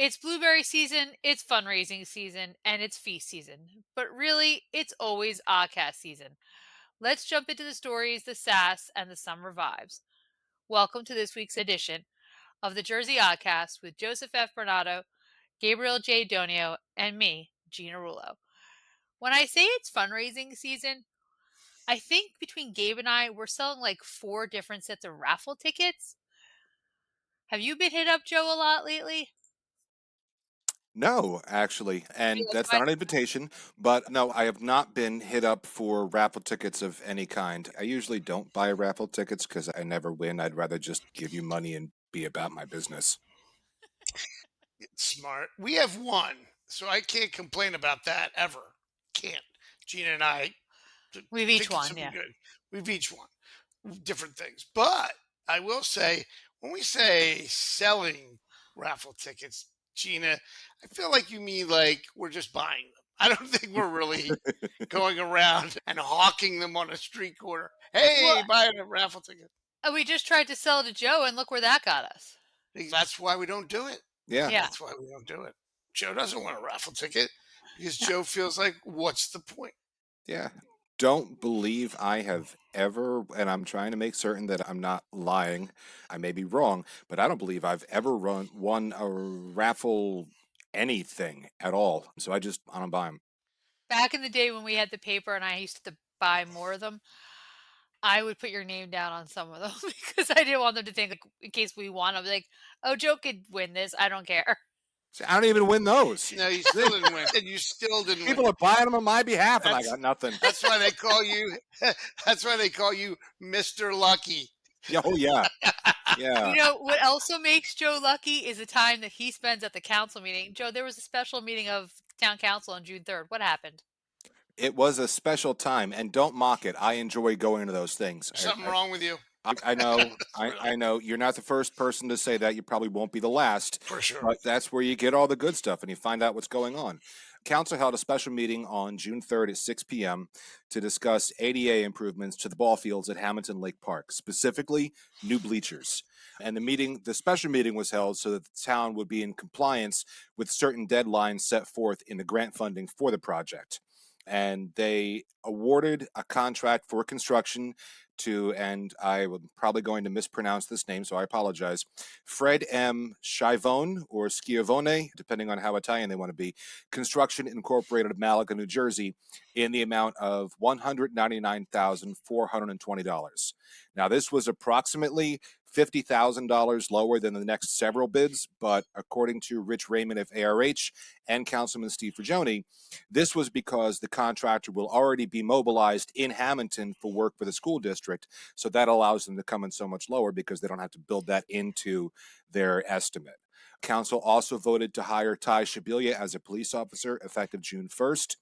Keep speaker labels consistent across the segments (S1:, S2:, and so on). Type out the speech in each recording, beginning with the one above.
S1: It's blueberry season, it's fundraising season, and it's feast season. But really, it's always Oddcast season. Let's jump into the stories, the sass, and the summer vibes. Welcome to this week's edition of the Jersey Oddcast with Joseph F. Berenato, Gabriel J. Donio, and me, Gina Rullo. When I say it's fundraising season, I think between Gabe and I, we're selling like 4 different sets of raffle tickets. Have you been hit up, Joe, a lot lately?
S2: No, actually, and
S1: Feel
S2: that's
S1: like
S2: not an invitation, but no, I have not been hit up for raffle tickets of any kind. I usually don't buy raffle tickets because I never win. I'd rather just give you money and be about my business.
S3: Smart. We have one, so I can't complain about that ever. Can't. Gina and I
S1: we've each
S3: think it's
S1: won,
S3: something
S1: yeah.
S3: good. We've each won different things. But I will say, when we say selling raffle tickets, Gina, I feel like you mean like we're just buying them. I don't think we're really going around and hawking them on a street corner.
S1: Well,
S3: Hey, buy a raffle ticket.
S1: we just tried to sell it to Joe, and look where that got us.
S3: That's why we don't do it.
S2: Yeah,
S1: Yeah.
S3: That's why we don't do it. Joe doesn't want a raffle ticket because
S1: No.
S3: Joe feels like, what's the point?
S2: yeah. Don't believe I have ever, and I'm trying to make certain that I'm not lying. I may be wrong, but I don't believe I've ever won a raffle anything at all. So I don't buy them.
S1: Back in the day when we had the paper and I used to buy more of them, I would put your name down on some of them because I didn't want them to think, like, in case we won, I'll be like, oh, Joe could win this. I don't care.
S2: See, I don't even win those.
S3: No, you still didn't win. And you still didn't win.
S2: People are buying them on my behalf, and I
S3: That's
S2: got nothing.
S3: that's why they call you. That's why they call you Mr. Lucky.
S2: Yeah, oh yeah, yeah.
S1: You know, what also makes Joe lucky is the time that he spends at the council meeting. Joe, there was a special meeting of town council on June 3rd. What happened?
S2: It was a special time, and don't mock it. I enjoy going to those things.
S3: Something wrong with you,
S2: I know,
S3: really,
S2: I know. You're not the first person to say that. You probably won't be the last,
S3: for sure.
S2: but that's where you get all the good stuff and you find out what's going on. Council held a special meeting on June 3rd at 6 p.m. to discuss ADA improvements to the ball fields at Hammonton Lake Park, specifically new bleachers. And the special meeting was held so that the town would be in compliance with certain deadlines set forth in the grant funding for the project. And they awarded a contract for construction to, and I am probably going to mispronounce this name, so I apologize, Fred M. Schiavone or Schiavone, depending on how Italian they want to be, Construction Incorporated of Malaga, New Jersey, in the amount of $199,420. Now, this was approximately $50,000 lower than the next several bids, but according to Rich Raymond of ARH and Councilman Steve Fragioni, this was because the contractor will already be mobilized in Hammonton for work for the school district, so that allows them to come in so much lower because they don't have to build that into their estimate. Council also voted to hire Ty Shabilia as a police officer effective June 1st.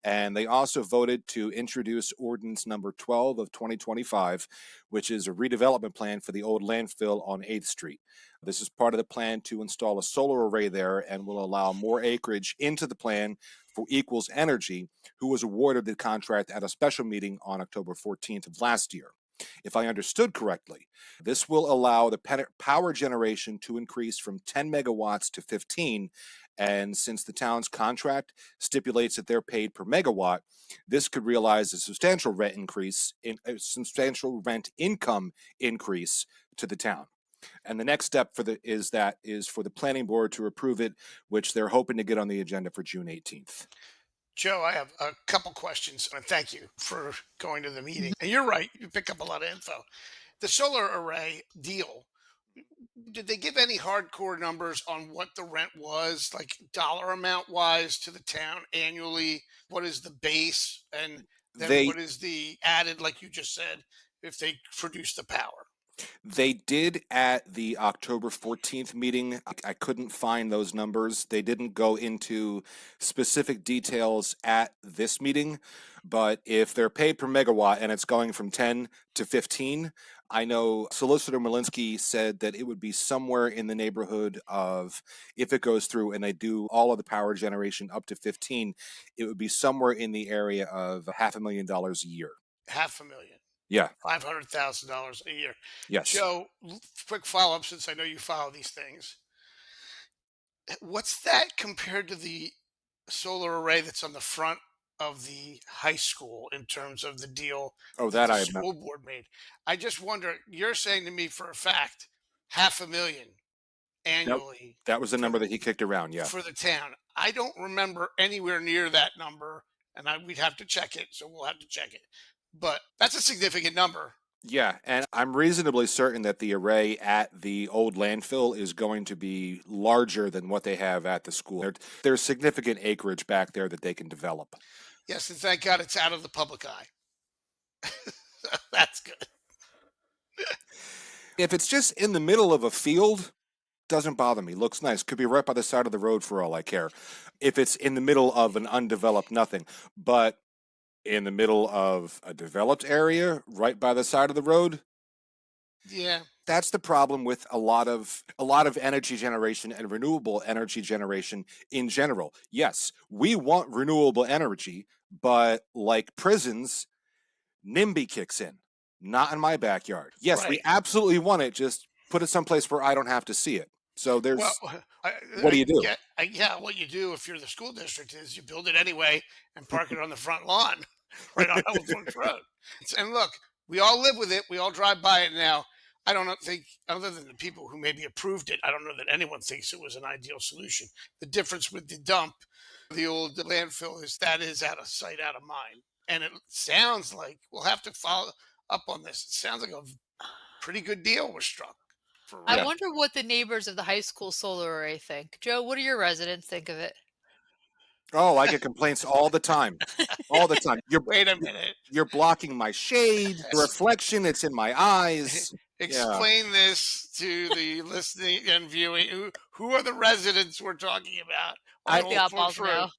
S2: And they also voted to introduce ordinance number 12 of 2025, which is a redevelopment plan for the old landfill on 8th Street. This is part of the plan to install a solar array there and will allow more acreage into the plan for Equals Energy, who was awarded the contract at a special meeting on October 14th of last year. If I understood correctly, this will allow the power generation to increase from 10 megawatts to 15. And since the town's contract stipulates that they're paid per megawatt, this could realize a substantial rent income increase to the town. And the next step is for the planning board to approve it, which they're hoping to get on the agenda for June 18th.
S3: Joe, I have a couple questions, and thank you for going to the meeting. And you're right, you pick up a lot of info. The solar array deal, did they give any hardcore numbers on what the rent was, like dollar amount wise to the town annually? What is the base? And then
S2: They
S3: what is the added, like you just said, if they produce the power?
S2: They did at the October 14th meeting. I couldn't find those numbers. They didn't go into specific details at this meeting, but if they're paid per megawatt and it's going from 10 to 15, I know Solicitor Malinsky said that it would be somewhere in the neighborhood of, if it goes through and they do all of the power generation up to 15, it would be somewhere in the area of $500,000 a year.
S3: $500,000.
S2: Yeah.
S3: $500,000 a year.
S2: Yes.
S3: Joe, quick follow up since I know you follow these things. What's that compared to the solar array that's on the front of the high school in terms of the deal
S2: Oh,
S3: that
S2: that
S3: the
S2: I have not.
S3: school board made? I just wonder, you're saying to me for a fact, 500,000
S2: Nope.
S3: annually
S2: That was the
S3: for
S2: number that he kicked around. Yeah.
S3: for the town. I don't remember anywhere near that number, and we'd have to check it, so we'll have to check it. But that's a significant number.
S2: Yeah, and I'm reasonably certain that the array at the old landfill is going to be larger than what they have at the school. There's significant acreage back there that they can develop.
S3: Yes, and thank God it's out of the public eye. That's good.
S2: If it's just in the middle of a field, doesn't bother me. Looks nice. Could be right by the side of the road for all I care. If it's in the middle of an undeveloped nothing, but in the middle of a developed area, right by the side of the road,
S3: Yeah,
S2: that's the problem with a lot of energy generation and renewable energy generation in general. Yes, we want renewable energy, but like prisons, NIMBY kicks in. Not in my backyard. Yes, we
S3: right.
S2: absolutely want it. Just put it someplace where I don't have to see it. So
S3: Well,
S2: there's
S3: I,
S2: what do
S3: I
S2: you do?
S3: get, yeah. What you do if you're the school district is you build it anyway and park it on the front lawn, right on Old Forks Road. And look, we all live with it. We all drive by it now. I don't think, other than the people who maybe approved it, I don't know that anyone thinks it was an ideal solution. The difference with the dump, the old landfill, is that is out of sight, out of mind. And it sounds like we'll have to follow up on this. It sounds like a pretty good deal was struck for
S1: I
S2: Yeah.
S3: real.
S1: wonder what the neighbors of the high school solar array think. Joe, what do your residents think of it?
S2: Oh, I get complaints all the time. All the time.
S3: Wait a minute.
S2: You're blocking my shade, the reflection, it's in my eyes. Yeah.
S3: Explain this to the listening and viewing. Who are the residents we're talking about on
S2: I
S1: Let the
S3: Old Forks
S1: oddballs
S3: Road?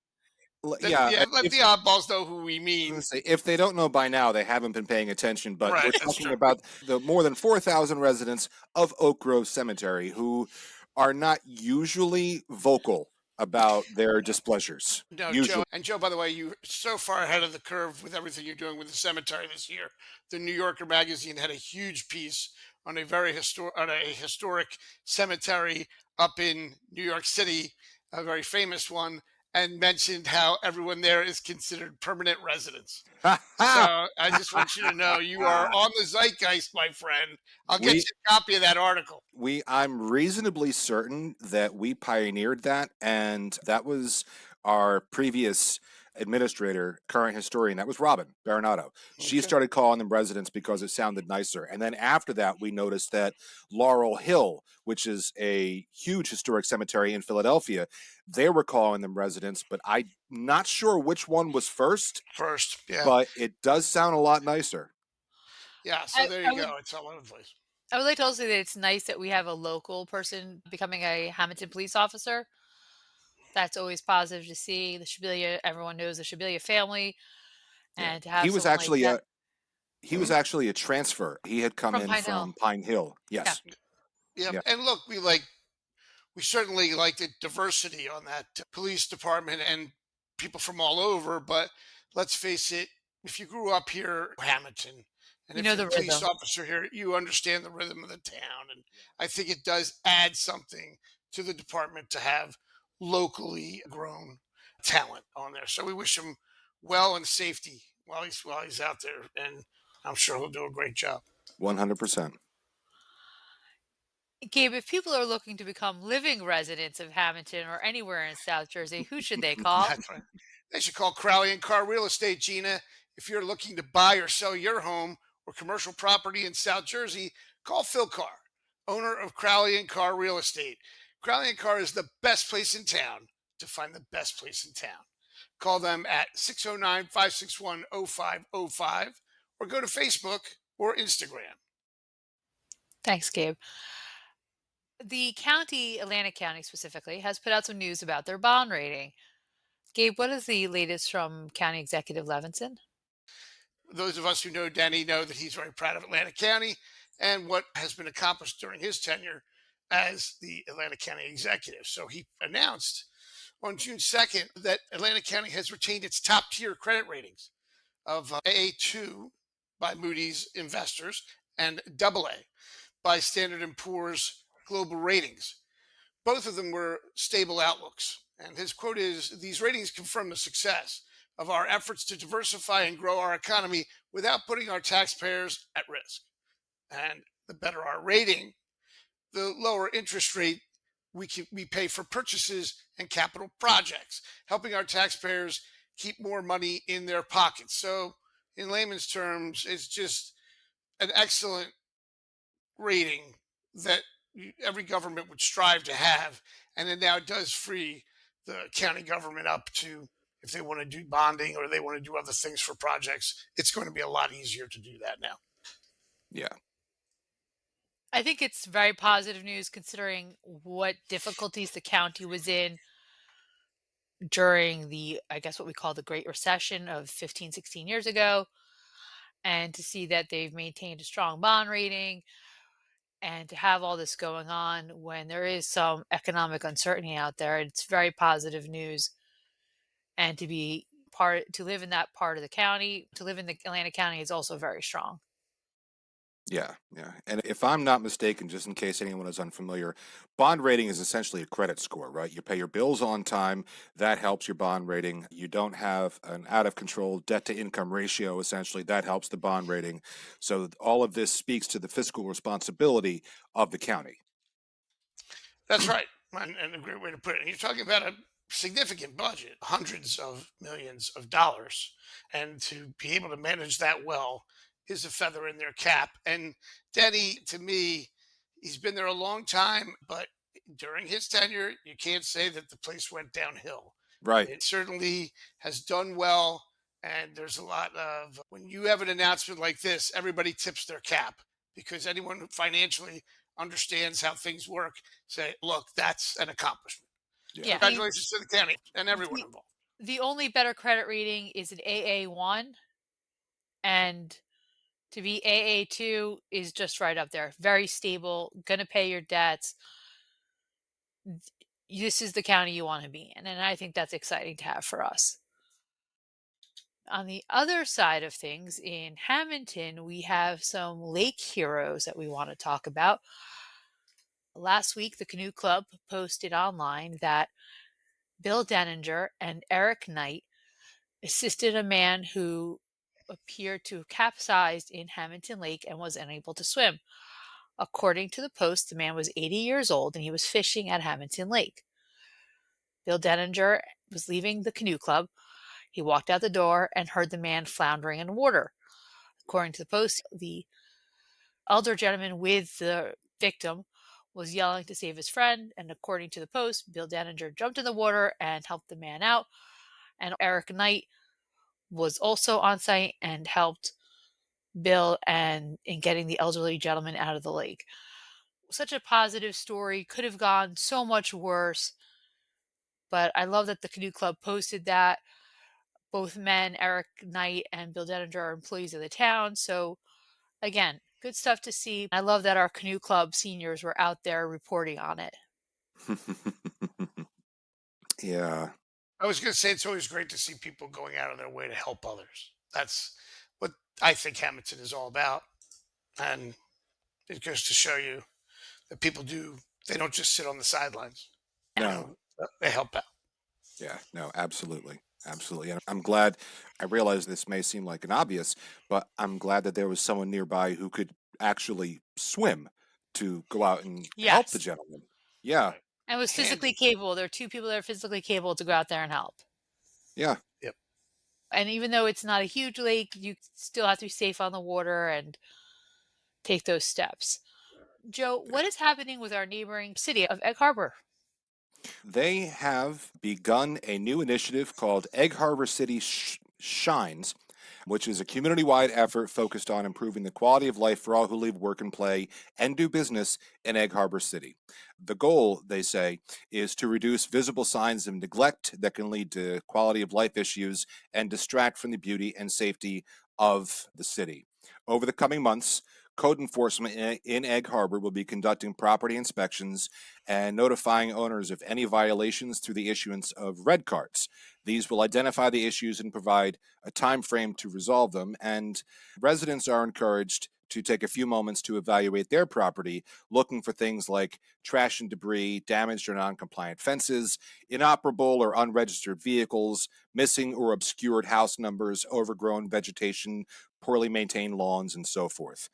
S1: know.
S2: yeah,
S3: Yeah, let
S2: if
S3: the oddballs know who we
S2: I was
S3: mean.
S2: gonna say, if they don't know by now, they haven't been paying attention. But we're
S3: Right, that's
S2: talking
S3: true.
S2: about the more than 4,000 residents of Oak Grove Cemetery who are not usually vocal about their displeasures.
S3: No, Joe.
S2: Usually,
S3: And Joe, by the way, you're so far ahead of the curve with everything you're doing with the cemetery this year. The New Yorker magazine had a huge piece on a historic cemetery up in New York City, a very famous one, and mentioned how everyone there is considered permanent residents. So I just want you to know you are on the zeitgeist, my friend. I'll get
S2: we
S3: you a copy of that article.
S2: I'm reasonably certain that we pioneered that, and that was our previous administrator, current historian. That was Robin Berenato. She
S3: Okay.
S2: started calling them residents because it sounded nicer. And then after that, we noticed that Laurel Hill, which is a huge historic cemetery in Philadelphia, they were calling them residents, but I'm not sure which one was first,
S3: First, yeah.
S2: but it does sound a lot nicer.
S3: Yeah, so
S1: I,
S3: there
S1: I
S3: you
S1: would
S3: go. It's all over the place.
S1: I would like to also say that it's nice that we have a local person becoming a Hammonton police officer. That's always positive to see. The Shabilia, everyone knows the Shabilia family,
S2: Yeah.
S1: and to have someone like that
S2: He was actually a transfer. He had come
S1: from
S2: in
S1: Pine Hill.
S2: from Pine Hill.
S1: Yeah.
S2: Yes.
S3: Yep.
S2: Yeah.
S3: And look, we certainly like the diversity on that police department and people from all over. But let's face it, if you grew up here, Hamilton, and
S1: You
S3: if
S1: know
S3: you're
S1: the
S3: a police
S1: rhythm.
S3: officer here, you understand the rhythm of the town. And I think it does add something to the department to have locally grown talent on there. So we wish him well and safety while he's out there, and I'm sure he'll do a great job.
S2: 100%.
S1: Gabe, if people are looking to become living residents of Hammonton or anywhere in South Jersey, who should they call?
S3: That's right. They should call Crowley and Carr Real Estate, Gina. If you're looking to buy or sell your home or commercial property in South Jersey, call Phil Carr, owner of Crowley and Carr Real Estate. Crowley and Carr is the best place in town to find the best place in town. Call them at 609 561 0505 or go to Facebook or Instagram.
S1: Thanks, Gabe. The county, Atlantic County specifically, has put out some news about their bond rating. Gabe, what is the latest from County Executive Levinson?
S3: Those of us who know Denny know that he's very proud of Atlantic County and what has been accomplished during his tenure as the Atlantic County executive. So he announced on June 2nd that Atlantic County has retained its top tier credit ratings of AA2 by Moody's Investors and AA by Standard & Poor's Global Ratings. Both of them were stable outlooks. And his quote is, "These ratings confirm the success of our efforts to diversify and grow our economy without putting our taxpayers at risk. And the better our rating, the lower interest rate we pay for purchases and capital projects, helping our taxpayers keep more money in their pockets." So, in layman's terms, it's just an excellent rating that every government would strive to have. And it now does free the county government up to, if they want to do bonding or they want to do other things for projects, it's going to be a lot easier to do that now.
S2: Yeah.
S1: I think it's very positive news considering what difficulties the county was in during the, I guess, what we call the Great Recession of 15, 16 years ago. And to see that they've maintained a strong bond rating and to have all this going on when there is some economic uncertainty out there, it's very positive news. And to live in that part of the county, to live in the Atlantic County is also very strong.
S2: Yeah, yeah. And if I'm not mistaken, just in case anyone is unfamiliar, bond rating is essentially a credit score, right? You pay your bills on time, that helps your bond rating. You don't have an out of control debt to income ratio, essentially, that helps the bond rating. So all of this speaks to the fiscal responsibility of the county.
S3: That's right. And a great way to put it. And you're talking about a significant budget, hundreds of millions of dollars. And to be able to manage that well is a feather in their cap. And Denny, to me, he's been there a long time, but during his tenure, you can't say that the place went downhill.
S2: Right.
S3: It certainly has done well. And there's a lot of, when you have an announcement like this, everybody tips their cap because anyone who financially understands how things work say, look, that's an accomplishment.
S2: Yeah.
S1: Yeah.
S3: Congratulations to the county and everyone
S1: The,
S3: involved.
S1: the only better credit rating is an AA1, and to be AA2 is just right up there. Very stable, gonna pay your debts. This is the county you want to be in, and I think that's exciting to have for us. On the other side of things, in Hammonton, we have some lake heroes that we want to talk about. Last week, the Canoe Club posted online that Bill Denninger and Eric Knight assisted a man who appeared to have capsized in Hammonton Lake and was unable to swim. According to the post, the man was 80 years old and he was fishing at Hammonton Lake. Bill Denninger was leaving the Canoe Club. He walked out the door and heard the man floundering in water. According to the post, the elder gentleman with the victim was yelling to save his friend, and according to the post, Bill Denninger jumped in the water and helped the man out. And Eric Knight was also on site and helped Bill in getting the elderly gentleman out of the lake. Such a positive story. Could have gone so much worse. But I love that the Canoe Club posted that. Both men, Eric Knight and Bill Denninger, are employees of the town. So, again, good stuff to see. I love that our Canoe Club seniors were out there reporting on it.
S2: Yeah.
S3: I was going to say it's always great to see people going out of their way to help others. That's what I think Hamilton is all about. And it goes to show you that people they don't just sit on the sidelines.
S2: No.
S3: They help out.
S2: Yeah, no, absolutely. Absolutely. And I'm glad, I realize this may seem like an obvious, but I'm glad that there was someone nearby who could actually swim to go out and help the
S1: Yes.
S2: gentleman. Yeah.
S1: And was physically capable. There are two people that are physically capable to go out there and help.
S2: Yeah.
S3: Yep.
S1: And even though it's not a huge lake, you still have to be safe on the water and take those steps. Joe, what is happening with our neighboring city of Egg Harbor?
S2: They have begun a new initiative called Egg Harbor City Shines, which is a community-wide effort focused on improving the quality of life for all who live, work, and play, and do business in Egg Harbor City. The goal, they say, is to reduce visible signs of neglect that can lead to quality of life issues and distract from the beauty and safety of the city. Over the coming months, code enforcement in Egg Harbor will be conducting property inspections and notifying owners of any violations through the issuance of red cards. These will identify the issues and provide a time frame to resolve them, and residents are encouraged to take a few moments to evaluate their property, looking for things like trash and debris, damaged or non-compliant fences, inoperable or unregistered vehicles, missing or obscured house numbers, overgrown vegetation, poorly maintained lawns, and so forth.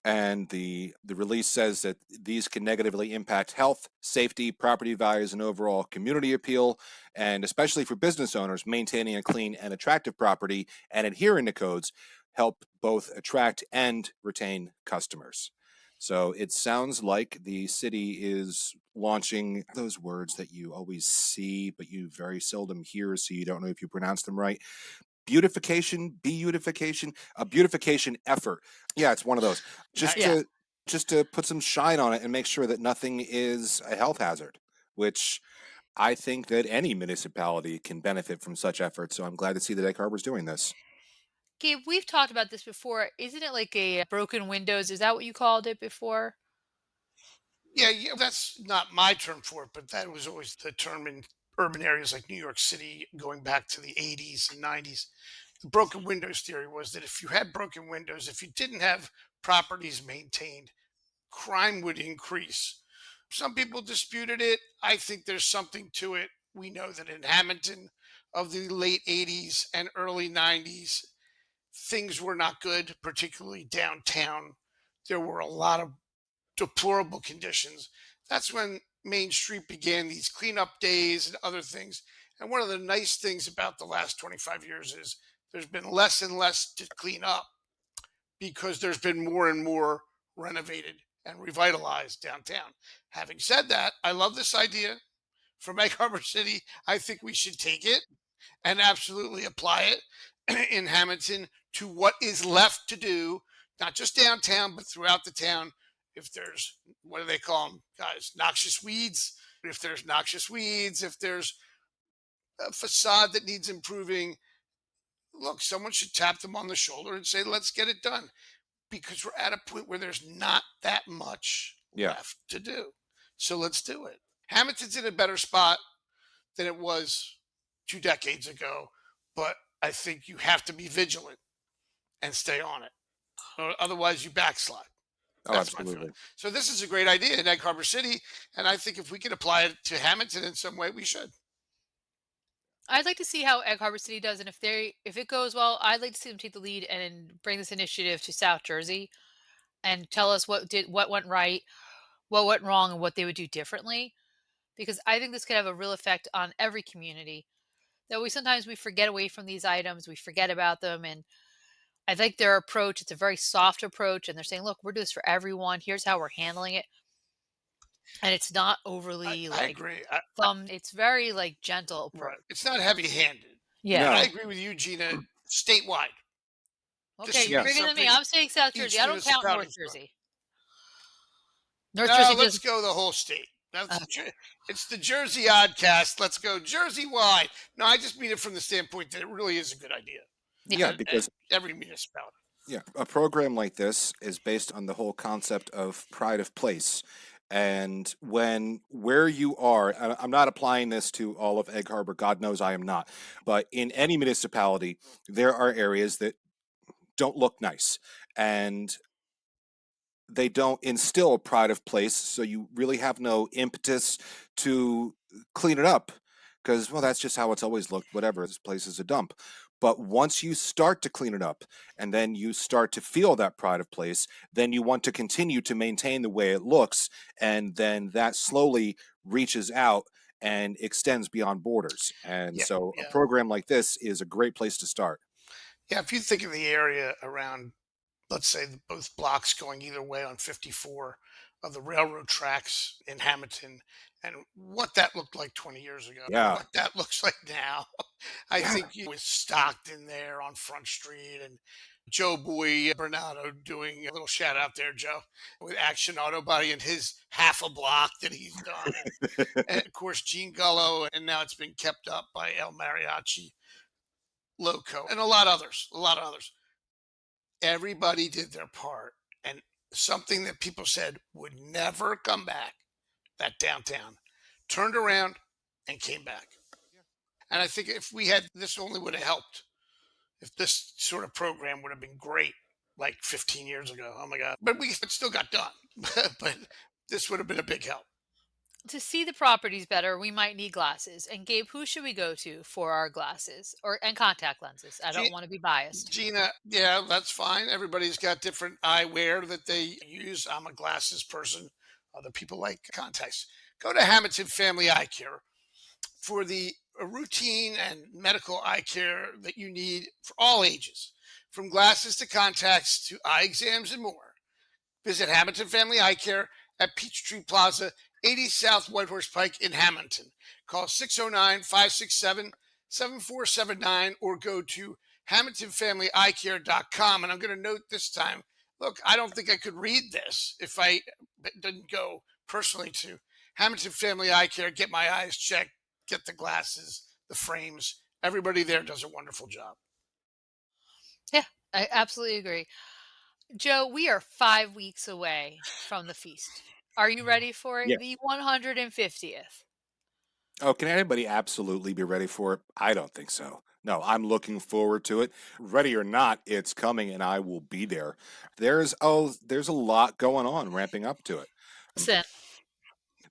S2: And the release says that these can negatively impact health, safety, property values, and overall community appeal. And especially for business owners, maintaining a clean and attractive property and adhering to codes help both attract and retain customers. So it sounds like the city is launching those words that you always see, but you very seldom hear, so you don't know if you pronounce them right. Beautification, a beautification effort. Yeah, it's one of those. Just
S3: Nice.
S1: Yeah.
S2: to put some shine on it and make sure that nothing is a health hazard, which I think that any municipality can benefit from such efforts. So I'm glad to see that Egg Harbor's doing this.
S1: Gabe, we've talked about this before. Isn't it like a broken windows? Is that what you called it before?
S3: Yeah, yeah, that's not my term for it, but that was always the term in urban areas like New York City going back to the 80s and 90s. The broken windows theory was that if you had broken windows, if you didn't have properties maintained, crime would increase. Some people disputed it. I think there's something to it. We know that in Hammonton of the late 80s and early 90s, things were not good, particularly downtown. There were a lot of deplorable conditions. That's when Main Street began these cleanup days and other things. And one of the nice things about the last 25 years is there's been less and less to clean up because there's been more and more renovated and revitalized downtown. Having said that, I love this idea from Egg Harbor City. I think we should take it and absolutely apply it in Hammonton to what is left to do, not just downtown, but throughout the town. If there's, what do they call them, guys? Noxious weeds. If there's noxious weeds, if there's a facade that needs improving, look, someone should tap them on the shoulder and say, let's get it done. Because we're at a point where there's not that much
S2: Yeah.
S3: left to do. So let's do it. Hamilton's in a better spot than it was 2 decades ago, but I think you have to be vigilant and stay on it. Or otherwise, you backslide.
S2: Oh,
S3: That's my feeling.
S2: absolutely.
S3: So this is a great idea in Egg Harbor City, and I think if we can apply it to Hamilton in some way, we should.
S1: I'd like to see how Egg Harbor City does, and if it goes well, I'd like to see them take the lead and bring this initiative to South Jersey and tell us what went right, what went wrong, and what they would do differently. Because I think this could have a real effect on every community. That we forget away from these items, we forget about them, and I think their approach, it's a very soft approach, and they're saying, "Look, we're doing this for everyone. Here's how we're handling it." And it's not overly
S3: I
S1: like
S3: agree.
S1: it's very like gentle
S3: Right.
S1: approach.
S3: It's not heavy-handed,
S1: Yeah.
S3: and I
S2: No.
S3: agree with you, Gina. Statewide, this
S1: Okay,
S3: should
S1: you're
S3: be
S1: bigger than me.
S3: something
S1: I'm saying South Jersey.
S3: each
S1: I don't count North
S3: municipality's done.
S1: Jersey. North
S3: No,
S1: Jersey
S3: let's
S1: doesn't.
S3: go the whole state.
S1: Uh,
S3: It's the Jersey Oddcast. Let's go Jersey wide. No, I just mean it from the standpoint that it really is a good idea,
S1: yeah.
S2: Yeah,
S3: and
S2: because
S3: every municipality.
S2: yeah, a program like this is based on the whole concept of pride of place. And when where you are, I'm not applying this to all of Egg Harbor, God knows I am not, but in any municipality, there are areas that don't look nice. And they don't instill a pride of place, so you really have no impetus to clean it up because, well, that's just how it's always looked. Whatever, this place is a dump. But once you start to clean it up and then you start to feel that pride of place, then you want to continue to maintain the way it looks. And then that slowly reaches out and extends beyond borders. And
S3: Yeah,
S2: so a
S3: yeah,
S2: program like this is a great place to start.
S3: yeah. If you think of the area around, let's say, both blocks going either way on 54 of the railroad tracks in Hamilton, and what that looked like 20 years ago, and
S2: Yeah.
S3: what that looks like now, I
S2: Yeah.
S3: think you with Stockton there on Front Street and Joe Boy Berenato doing a little shout out there, Joe, with Action Auto Body and his half a block that he's done. And of course, Gene Gullo, and now it's been kept up by El Mariachi, Loco, and a lot of others. Everybody did their part. And something that people said would never come back, that downtown, turned around and came back. And I think if we had this only would have helped. If this sort of program would have been great. like 15 years ago. Oh my God. But we still got done. But this would have been a big help.
S1: To see the properties better, we might need glasses. And Gabe, who should we go to for our glasses or and contact lenses? I don't
S3: Ge-
S1: want to be biased.
S3: Gina, yeah, that's fine. Everybody's got different eyewear that they use. I'm a glasses person. Other people like contacts. Go to Hammonton Family Eye Care for the routine and medical eye care that you need for all ages, from glasses to contacts to eye exams and more. Visit Hammonton Family Eye Care at Peachtree Plaza, 80 South Whitehorse Pike in Hammonton. Call 609-567-7479 or go to hammontonfamilyeyecare.com. And I'm going to note this time, look, I don't think I could read this if I didn't go personally to Hammonton Family Eye Care, get my eyes checked, get the glasses, the frames. Everybody there does a wonderful job.
S1: Yeah, I absolutely agree. Joe, we are 5 weeks away from the feast. Are you ready for it?
S2: Yeah.
S1: The 150th.
S2: Oh, can anybody absolutely be ready for it? I don't think so. No, I'm looking forward to it. Ready or not, it's coming and I will be there. There's a lot going on ramping up to it.
S1: Listen,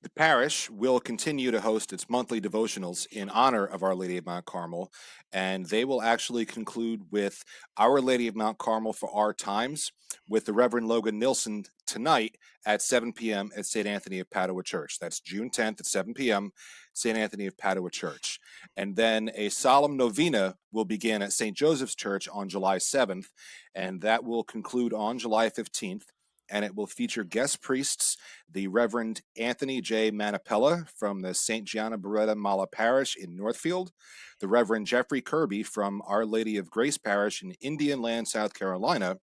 S2: The parish will continue to host its monthly devotionals in honor of Our Lady of Mount Carmel, and they will actually conclude with Our Lady of Mount Carmel for Our Times with the Reverend Logan Nilsson tonight at 7 p.m. at St. Anthony of Padua Church. That's June 10th at 7 p.m., St. Anthony of Padua Church. And then a solemn novena will begin at St. Joseph's Church on July 7th, and that will conclude on July 15th. And it will feature guest priests, the Reverend Anthony J. Manapella from the St. Gianna Beretta Mala Parish in Northfield, the Reverend Jeffrey Kirby from Our Lady of Grace Parish in Indian Land, South Carolina,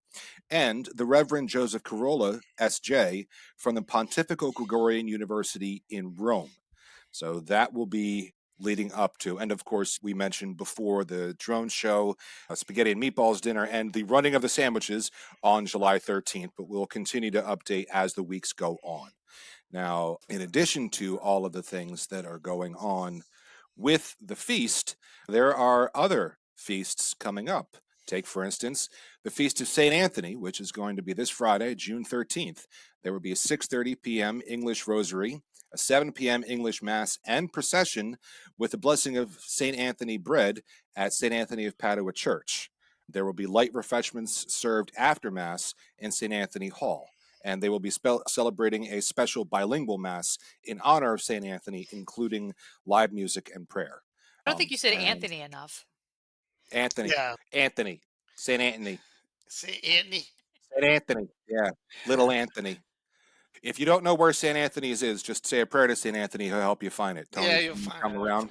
S2: and the Reverend Joseph Carolla, S.J., from the Pontifical Gregorian University in Rome. So that will be leading up to, and of course, we mentioned before the drone show, spaghetti and meatballs dinner, and the running of the sandwiches on July 13th, but we'll continue to update as the weeks go on. Now, in addition to all of the things that are going on with the feast, there are other feasts coming up. Take, for instance, the Feast of St. Anthony, which is going to be this Friday, June 13th. There will be a 6:30 p.m. English Rosary, a 7 p.m. English Mass, and procession with the blessing of St. Anthony bread at St. Anthony of Padua Church. There will be light refreshments served after Mass in St. Anthony Hall, and they will be celebrating a special bilingual Mass in honor of St. Anthony, including live music and prayer.
S1: I don't think you said
S2: And
S1: Anthony enough.
S2: Anthony,
S3: Yeah.
S2: Anthony, St. Anthony,
S3: Say, Anthony.
S2: St. Anthony, yeah, little Anthony. If you don't know where St. Anthony's is, just say a prayer to St. Anthony. He'll help you find it.
S3: Yeah,
S2: Tony,
S3: you'll
S2: can you
S3: find
S2: come
S3: out.
S2: around?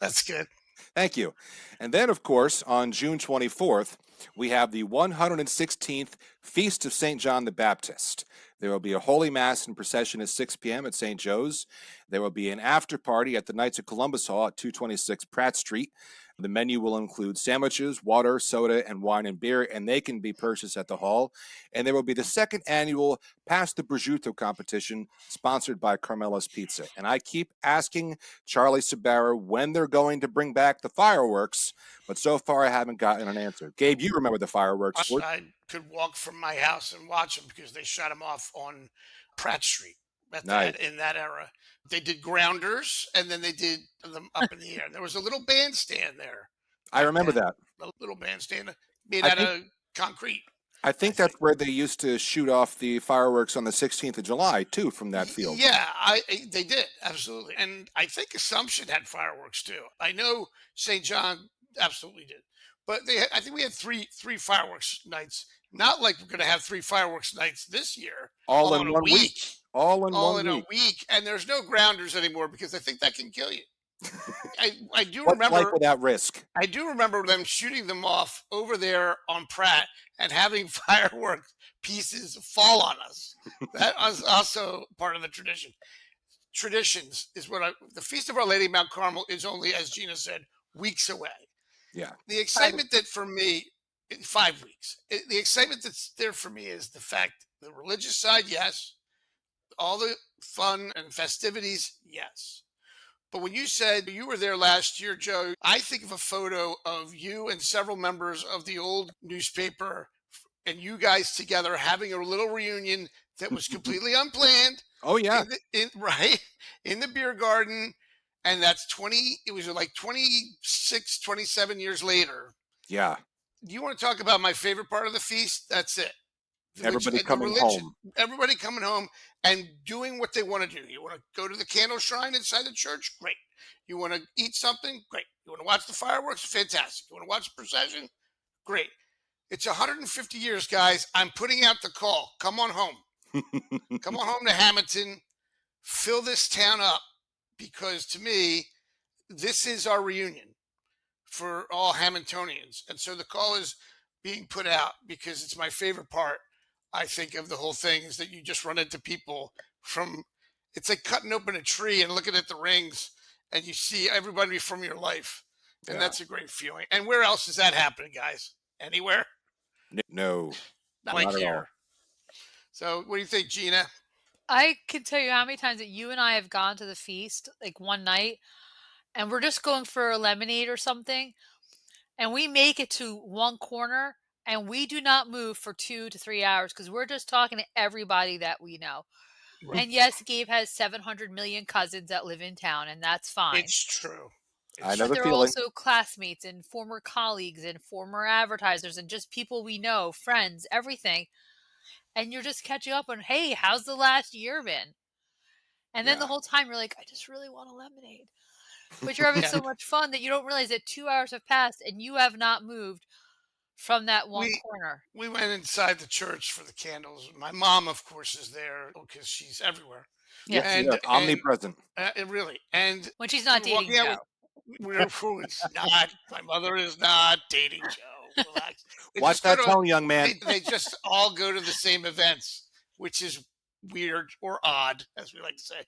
S3: That's good.
S2: Thank you. And then, of course, on June 24th, we have the 116th Feast of St. John the Baptist. There will be a Holy Mass and procession at 6 p.m. at St. Joe's. There will be an after party at the Knights of Columbus Hall at 226 Pratt Street. The menu will include sandwiches, water, soda, and wine and beer, and they can be purchased at the hall. And there will be the second annual Pass the Prosciutto competition sponsored by Carmela's Pizza. And I keep asking Charlie Sabara when they're going to bring back the fireworks, but so far I haven't gotten an answer. Gabe, you remember the fireworks?
S3: I could walk from my house and watch them because they shot them off on Pratt Street
S2: Nice.
S3: in that era. They did grounders and then they did them up in the air. There was a little bandstand there.
S2: I remember
S3: then.
S2: that.
S3: A little bandstand made
S2: I
S3: out
S2: think-
S3: of concrete.
S2: I think that's where they used to shoot off the fireworks on the 16th of July, too, from that field.
S3: Yeah, they did, absolutely. And I think Assumption had fireworks too. I know St. John absolutely did. But I think we had three fireworks nights. Not like we're going to have three fireworks nights this year.
S2: All in
S3: a
S2: one week. All in one
S3: a
S2: week.
S3: week. And there's no grounders anymore because I think that can kill you. I do
S2: What's
S3: remember
S2: life without risk?
S3: I do remember them shooting them off over there on Pratt and having firework pieces fall on us. That was also part of the tradition. Traditions is the Feast of Our Lady of Mount Carmel is only, as Gina said, weeks away.
S2: Yeah.
S3: The excitement that for me, 5 weeks, the excitement that's there for me is the fact the religious side, yes. All the fun and festivities, yes. But when you said you were there last year, Joe, I think of a photo of you and several members of the old newspaper and you guys together having a little reunion that was completely unplanned
S2: Oh yeah,
S3: right in the beer garden. And that's 20, it was like 26, 27 years later.
S2: yeah.
S3: Do you want to talk about my favorite part of the feast? That's it. Which
S2: Everybody
S3: the
S2: coming
S3: religion,
S2: home.
S3: everybody coming home and doing what they want to do. You want to go to the candle shrine inside the church? Great. You want to eat something? Great. You want to watch the fireworks? Fantastic. You want to watch the procession? Great. It's 150 years, guys. I'm putting out the call. Come on home. Come on home to Hammonton. Fill this town up, because to me, this is our reunion for all Hammontonians. And so the call is being put out because it's my favorite part, I think, of the whole thing, is that you just run into people from, it's like cutting open a tree and looking at the rings, and you see everybody from your life. And
S2: Yeah.
S3: that's a great feeling. And where else is that happening, guys? Anywhere?
S2: No,
S3: Not
S2: not
S3: like
S2: at
S3: here.
S2: all.
S3: So what do you think, Gina?
S1: I can tell you how many times that you and I have gone to the feast, like one night, and we're just going for a lemonade or something, and we make it to one corner, and we do not move for 2 to 3 hours because we're just talking to everybody that we know.
S3: Right.
S1: And yes, Gabe has 700 million cousins that live in town, and that's fine.
S3: It's true.
S2: I know
S1: But
S2: the
S1: they're
S2: feeling.
S1: also classmates and former colleagues and former advertisers and just people we know, friends, everything. And you're just catching up on, hey, how's the last year been? And then the
S2: Yeah.
S1: whole time you're like, I just really want a lemonade. But you're having
S3: Yeah.
S1: so much fun that you don't realize that 2 hours have passed and you have not moved from that one
S3: We
S1: corner.
S3: we went inside the church for the candles. My mom, of course, is there because she's everywhere,
S2: Yeah,
S1: Yes.
S2: yeah,
S3: and
S2: omnipresent.
S3: it really. And
S1: When she's
S3: we
S1: not
S3: were
S1: dating
S3: walking out.
S1: Joe.
S3: We're it's not. My mother is not dating Joe. Relax. They
S2: Watch
S3: just go
S2: that
S3: to.
S2: tone, young man.
S3: They just all go to the same events, which is weird or odd, as we like to say.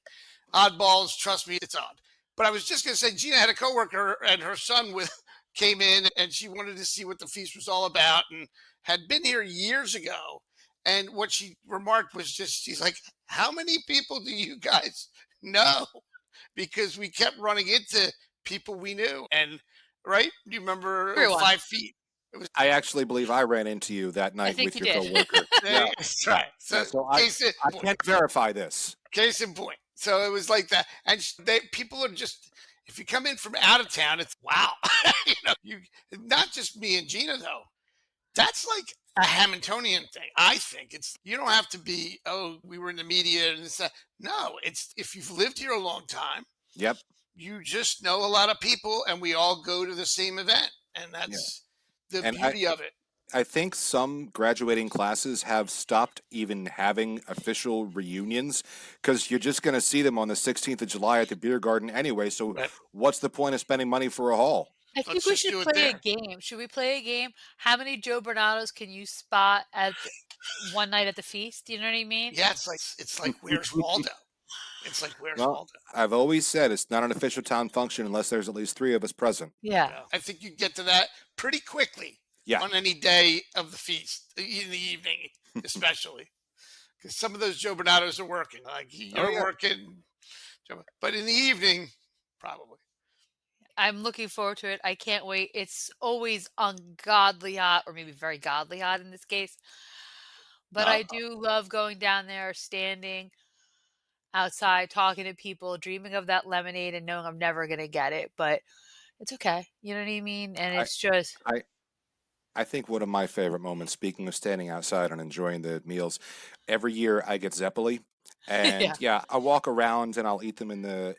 S3: Oddballs, trust me, it's odd. But I was just going to say, Gina had a coworker and her son with came in, and she wanted to see what the feast was all about, and had been here years ago. And what she remarked was just, she's like, "How many people do you guys know?" Because we kept running into people we knew, and right, do you remember
S1: Everyone.
S3: 5 feet? It was
S2: I actually believe I ran into you that night
S1: think
S2: with
S1: you
S2: your
S1: did.
S2: coworker. Yeah,
S3: that's right. So,
S2: yeah. So
S3: case in
S2: I
S3: point.
S2: can't verify this.
S3: Case in point. So it was like that, and people are just, if you come in from out of town, it's wow. You not just me and Gina though. That's like a Hammontonian thing. I think it's, you don't have to be, oh, we were in the media and this. No, it's if you've lived here a long time,
S2: Yep.
S3: you just know a lot of people, and we all go to the same event, and
S2: Yeah.
S3: that's the
S2: And
S3: beauty of it.
S2: I think some graduating classes have stopped even having official reunions because you're just going to see them on the 16th of July at the beer garden anyway. So
S3: Right.
S2: what's the point of spending money for a hall?
S1: I think
S3: Let's
S1: we
S3: just
S1: should
S3: do it
S1: play a
S3: there.
S1: game. Should we play a game? How many Joe Bernatos can you spot at one night at the feast? Do you know what I mean?
S3: Yeah, it's like Where's Waldo? It's like Where's
S2: Well,
S3: Waldo?
S2: I've always said it's not an official town function unless there's at least 3 of us present.
S1: Yeah.
S3: I think you get to that pretty quickly.
S2: Yeah.
S3: On any day of the feast, in the evening, especially, because some of those Joe Bernatos are working. Like you're
S2: yeah.
S3: working, but in the evening, probably.
S1: I'm looking forward to it. I can't wait. It's always ungodly hot, or maybe very godly hot in this case. But I do love going down there, standing outside, talking to people, dreaming of that lemonade and knowing I'm never going to get it. But it's okay. You know what I mean? And
S2: I,
S1: it's just,
S2: I think one of my favorite moments, speaking of standing outside and enjoying the meals, every year I get Zeppeli, and
S1: yeah.
S2: I walk around and I'll eat them in the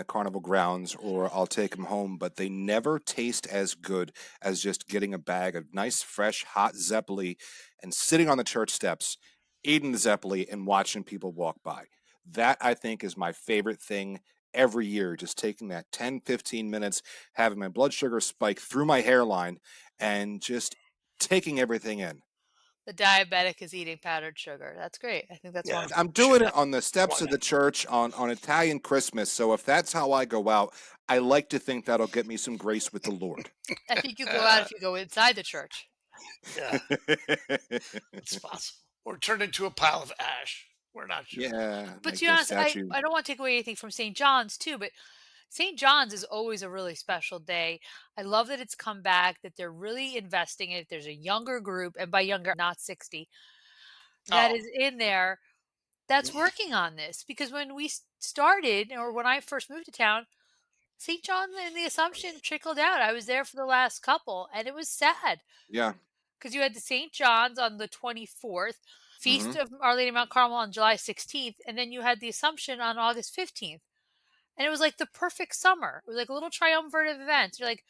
S2: carnival grounds, or I'll take them home, but they never taste as good as just getting a bag of nice, fresh, hot Zeppeli and sitting on the church steps, eating the Zeppeli and watching people walk by. That, I think, is my favorite thing every year, just taking that 10, 15 minutes, having my blood sugar spike through my hairline, and just taking everything in.
S1: The diabetic is eating powdered sugar. That's great. I think that's
S3: Yeah,
S1: wonderful.
S2: I'm doing it on the steps
S3: Why
S2: of the church on Italian Christmas. So if that's how I go out, I like to think that'll get me some grace with the Lord.
S1: I think you go out if you go inside the church.
S3: Yeah, it's possible. Or turn into a pile of ash. We're not sure.
S2: Yeah,
S1: But
S2: like
S1: to be
S2: the
S1: honest,
S2: statue.
S1: I don't want to take away anything from St. John's too, but St. John's is always a really special day. I love that it's come back, that they're really investing in it. There's a younger group, and by younger, not 60, that
S3: Oh,
S1: is in there that's working on this. Because when we started, or when I first moved to town, St. John and the Assumption trickled out. I was there for the last couple, and it was sad
S2: Yeah.
S1: because you had the St. John's on the 24th,
S2: Hmm.
S1: Feast of Our Lady of Mount Carmel on July 16th, and then you had the Assumption on August 15th. And it was like the perfect summer. It was like a little triumvirate of events. You're like,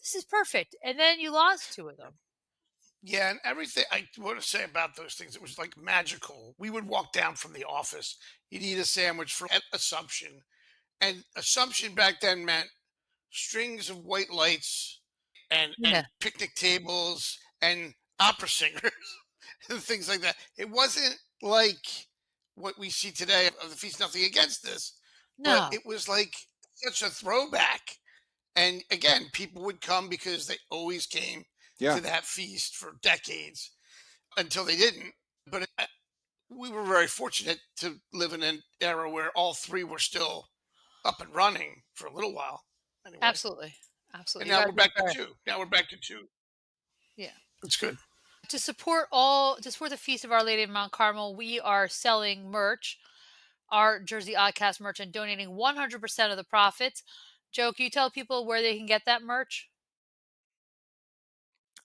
S1: this is perfect. And then you lost two of them.
S3: yeah, and everything I want to say about those things, it was like magical. We would walk down from the office, you'd eat a sandwich from at Assumption, and Assumption back then meant strings of white lights and
S1: Yeah.
S3: picnic tables and opera singers and things like that. It wasn't like what we see today of the feast. Nothing against this, but
S1: No,
S3: it was like such a throwback. And again, people would come because they always came
S2: Yeah.
S3: to that feast for decades until they didn't. But we were very fortunate to live in an era where all three were still up and running for a little while, anyway.
S1: absolutely.
S3: And
S1: Absolutely. You
S3: now
S1: guys
S3: we're
S1: are
S3: back to
S1: very,
S3: two. Now we're back to two.
S1: yeah.
S3: That's good.
S1: To support the Feast of Our Lady of Mount Carmel, we are selling merch, our Jersey Oddcast merch, and donating 100% of the profits. Joe, can you tell people where they can get that merch?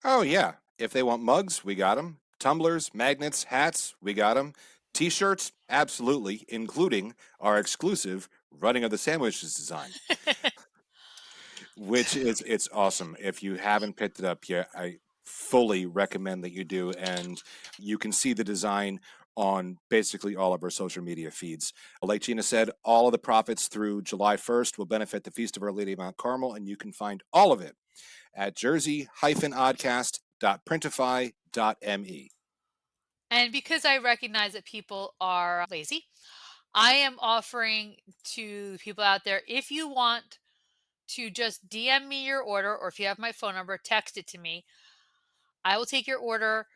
S2: Oh, yeah. If they want mugs, we got them. Tumblers, magnets, hats, we got them. T shirts, absolutely, including our exclusive Running of the Sandwiches design, which is it's awesome. If you haven't picked it up yet, I fully recommend that you do. And you can see the design on basically all of our social media feeds. Like Gina said, all of the profits through July 1st will benefit the Feast of Our Lady of Mount Carmel, and you can find all of it at jersey-oddcast.printify.me.
S1: And because I recognize that people are lazy, I am offering to people out there, if you want to just DM me your order, or if you have my phone number, text it to me. I will take your order.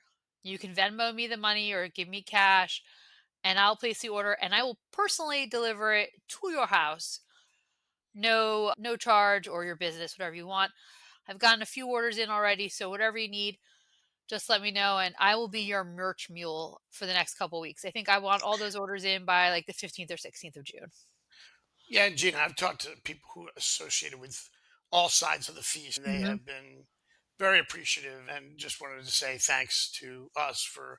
S1: You can Venmo me the money or give me cash, and I'll place the order and I will personally deliver it to your house. No charge, or your business, whatever you want. I've gotten a few orders in already, so whatever you need, just let me know and I will be your merch mule for the next couple weeks. I think I want all those orders in by like the 15th or 16th of June.
S3: Yeah, and Gina, I've talked to people who are associated with all sides of the feast, and they
S1: Hmm.
S3: have been very appreciative and just wanted to say thanks to us for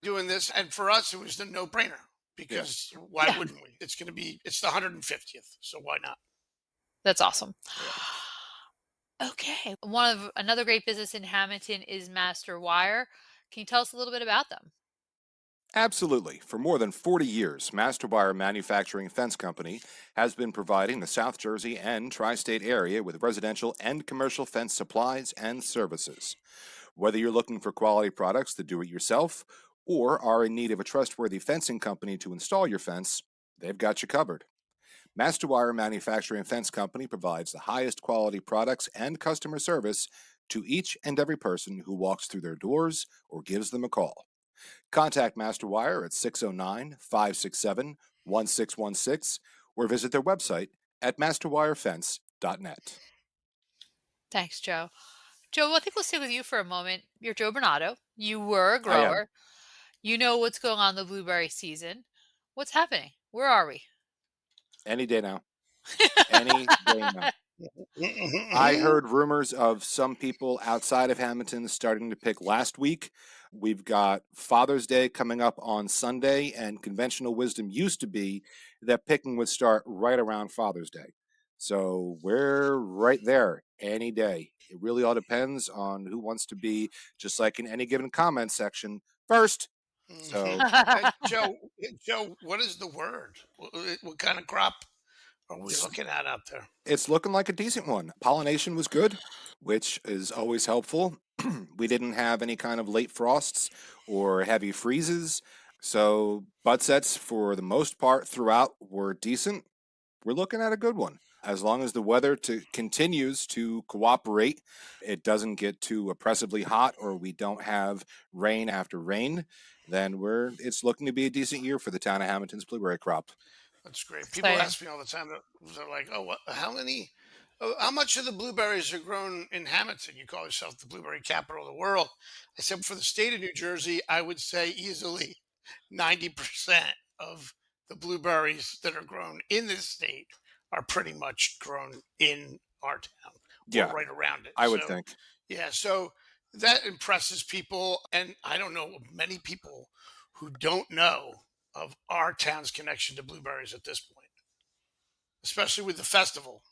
S3: doing this. And for us, it was the no brainer
S2: Yeah.
S3: because why
S1: Yeah,
S3: wouldn't we? It's the 150th. So why not?
S1: that's awesome.
S2: Yeah.
S1: Okay. One of another great business in Hammonton is Master Wire. Can you tell us a little bit about them?
S2: Absolutely. For more than 40 years, Masterwire Manufacturing Fence Company has been providing the South Jersey and tri state area with residential and commercial fence supplies and services. Whether you're looking for quality products to do it yourself or are in need of a trustworthy fencing company to install your fence, they've got you covered. Masterwire Manufacturing Fence Company provides the highest quality products and customer service to each and every person who walks through their doors or gives them a call. Contact Masterwire at 609 567 1616 or visit their website at masterwirefence.net.
S1: Thanks, Joe. Joe, I think we'll stay with you for a moment. You're Joe Bernato. You were a
S2: I am.
S1: grower. You know what's going on in the blueberry season. What's happening? Where are we?
S2: Any day now. Any day now. I heard rumors of some people outside of Hammonton starting to pick last week. We've got Father's Day coming up on Sunday, and conventional wisdom used to be that picking would start right around Father's Day. So we're right there any day. It really all depends on who wants to be, just like in any given comment section, first. So
S3: Joe, what is the word? What kind of crop are we looking at out there?
S2: it's looking like a decent one. Pollination was good, which is always helpful. We didn't have any kind of late frosts or heavy freezes, so bud sets for the most part throughout were decent. We're looking at a good one. As long as the weather continues to cooperate, it doesn't get too oppressively hot or we don't have rain after rain, then it's looking to be a decent year for the town of Hammonton's blueberry crop.
S3: That's great. People
S1: Exciting.
S3: ask me all the time. They're like, "Oh, how much of the blueberries are grown in Hammonton? You call yourself the blueberry capital of the world." I said, for the state of New Jersey, I would say easily 90% of the blueberries that are grown in this state are pretty much grown in our town or
S2: Yeah,
S3: right around it.
S2: I would
S3: So,
S2: think.
S3: yeah, so that impresses people. And I don't know many people who don't know of our town's connection to blueberries at this point, especially with the festival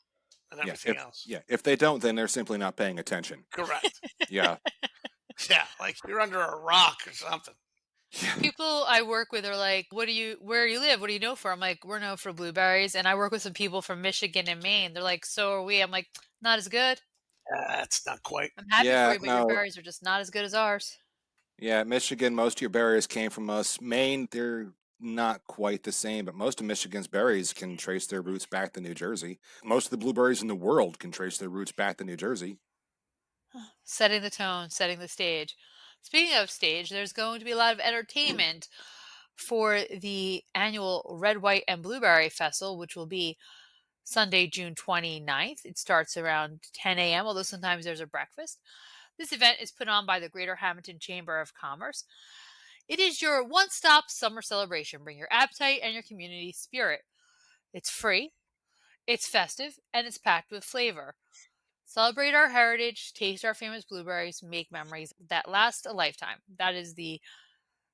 S3: and
S2: Yeah,
S3: everything else.
S2: if they don't, then they're simply not paying attention.
S3: Correct.
S2: Yeah.
S3: Yeah, like you're under a rock or something.
S1: People I work with are like, where you live? What do you know for? I'm like, we're known for blueberries. And I work with some people from Michigan and Maine. They're like, so are we. I'm like, not as good.
S3: That's not quite.
S1: I'm happy for
S2: Yeah,
S1: you, but your
S2: no.
S1: berries are just not as good as ours.
S2: Yeah, Michigan, most of your berries came from us. Maine, they're not quite the same, but most of Michigan's berries can trace their roots back to New Jersey. Most of the blueberries in the world can trace their roots back to New Jersey.
S1: Setting the tone, setting the stage. Speaking of stage, there's going to be a lot of entertainment for the annual Red, White, and Blueberry Festival, which will be Sunday, June 29th. It starts around 10 a.m., although sometimes there's a breakfast. This event is put on by the Greater Hammonton Chamber of Commerce. It is your one stop summer celebration. Bring your appetite and your community spirit. It's free, it's festive, and it's packed with flavor. Celebrate our heritage, taste our famous blueberries, make memories that last a lifetime. That is the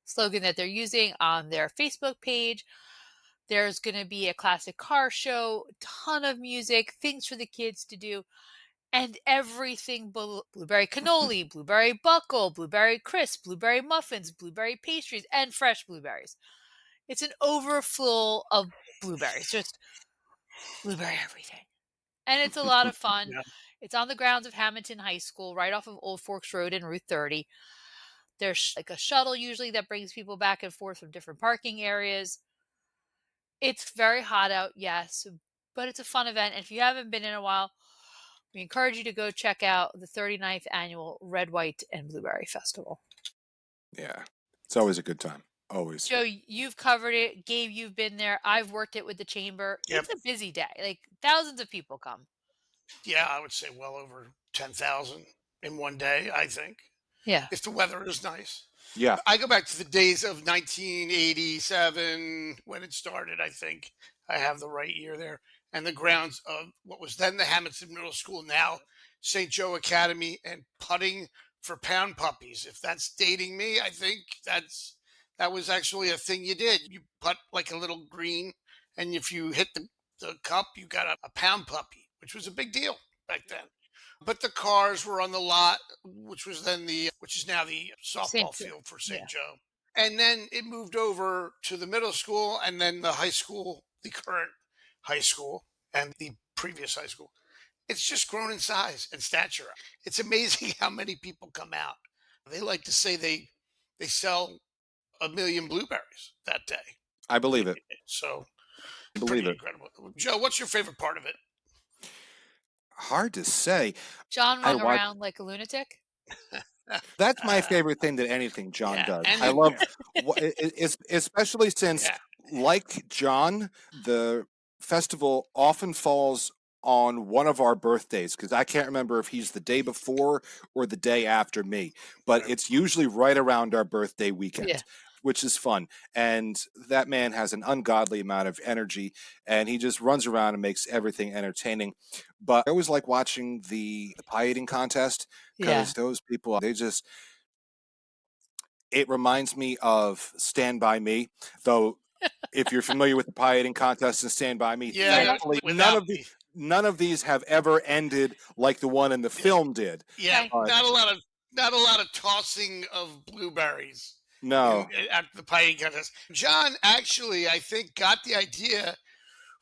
S1: slogan that they're using on their Facebook page. There's going to be a classic car show, ton of music, things for the kids to do, and everything blueberry cannoli, blueberry buckle, blueberry crisp, blueberry muffins, blueberry pastries, and fresh blueberries. It's an overflow of blueberries, just blueberry everything. And it's a lot of fun.
S3: Yeah.
S1: It's on the grounds of Hammonton High School, right off of Old Forks Road and Route 30. There's like a shuttle usually that brings people back and forth from different parking areas. It's very hot out, yes, but it's a fun event. And if you haven't been in a while, we encourage you to go check out the 39th annual Red, White, and Blueberry Festival.
S2: Yeah, it's always a good time. Always.
S1: Joe, you've covered it. Gabe, you've been there. I've worked it with the chamber.
S3: Yep.
S1: It's a busy day. Like thousands of people come.
S3: Yeah, I would say well over 10,000 in one day, I think,
S1: Yeah.
S3: if the weather is nice.
S2: Yeah,
S3: I go back to the days of 1987 when it started, I think. I have the right year there. And the grounds of what was then the Hammonton Middle School, now St. Joe Academy, and putting for pound puppies. If that's dating me, I think that was actually a thing you did. You put like a little green, and if you hit the cup, you got a pound puppy, which was a big deal back then. But the cars were on the lot, which is now the
S1: Same.
S3: softball field for
S1: Yeah.
S3: St. Joe. And then it moved over to the middle school and then the high school, the current high school and the previous high school. It's just grown in size and stature. It's amazing how many people come out. They like to say they sell 1 million blueberries that day.
S2: I believe it.
S3: So
S2: I believe
S3: pretty
S2: it.
S3: incredible. Joe, what's your favorite part of it?
S2: Hard to say.
S1: John
S2: I
S1: run
S2: watch.
S1: around like a lunatic.
S2: That's my favorite thing that anything John
S3: Yeah,
S2: does.
S3: and
S2: I
S3: you,
S2: love, especially since,
S3: yeah,
S2: like John, the festival often falls on one of our birthdays because I can't remember if he's the day before or the day after me, but it's usually right around our birthday weekend.
S1: Yeah.
S2: Which is fun. And that man has an ungodly amount of energy and he just runs around and makes everything entertaining. But I always like watching the pie eating contest
S1: Yeah.
S2: because those people, it reminds me of Stand By Me, though. If you're familiar with the pie eating contest and Stand By Me,
S3: yeah.
S2: thankfully
S3: Without me,
S2: none of these have ever ended like the one in the film did.
S3: yeah,
S1: Okay.
S2: But
S3: not a lot of tossing of blueberries
S2: no,
S3: at the pie contest. John actually, I think, got the idea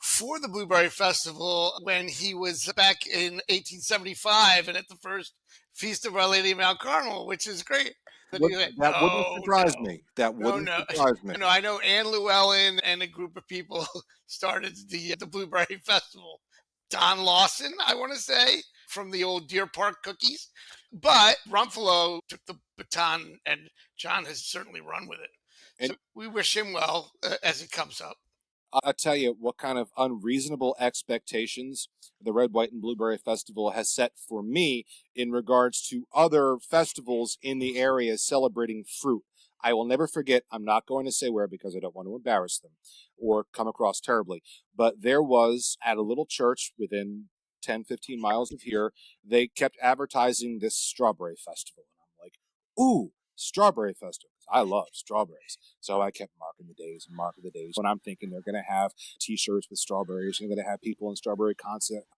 S3: for the Blueberry Festival when he was back in 1875 and at the first Feast of Our Lady of Mount Carmel, which is great. But he went,
S2: that wouldn't
S3: no,
S2: surprise
S3: no,
S2: me. That
S3: no,
S2: wouldn't
S3: no.
S2: surprise me.
S3: No, I know Anne Llewellyn and a group of people started the Blueberry Festival. Don Lawson, I want to say, from the old Deer Park cookies. But Rumpelo took the baton, and John has certainly run with it.
S2: And
S3: So we wish him well as he comes up.
S2: I'll tell you what kind of unreasonable expectations the Red, White, and Blueberry Festival has set for me in regards to other festivals in the area celebrating fruit. I will never forget, I'm not going to say where because I don't want to embarrass them or come across terribly, but there was at a little church within 10, 15 miles of here, they kept advertising this strawberry festival. And I'm like, ooh, strawberry festival. I love strawberries. So I kept marking the days and marking the days. And I'm thinking they're going to have T-shirts with strawberries. They're going to have people in strawberry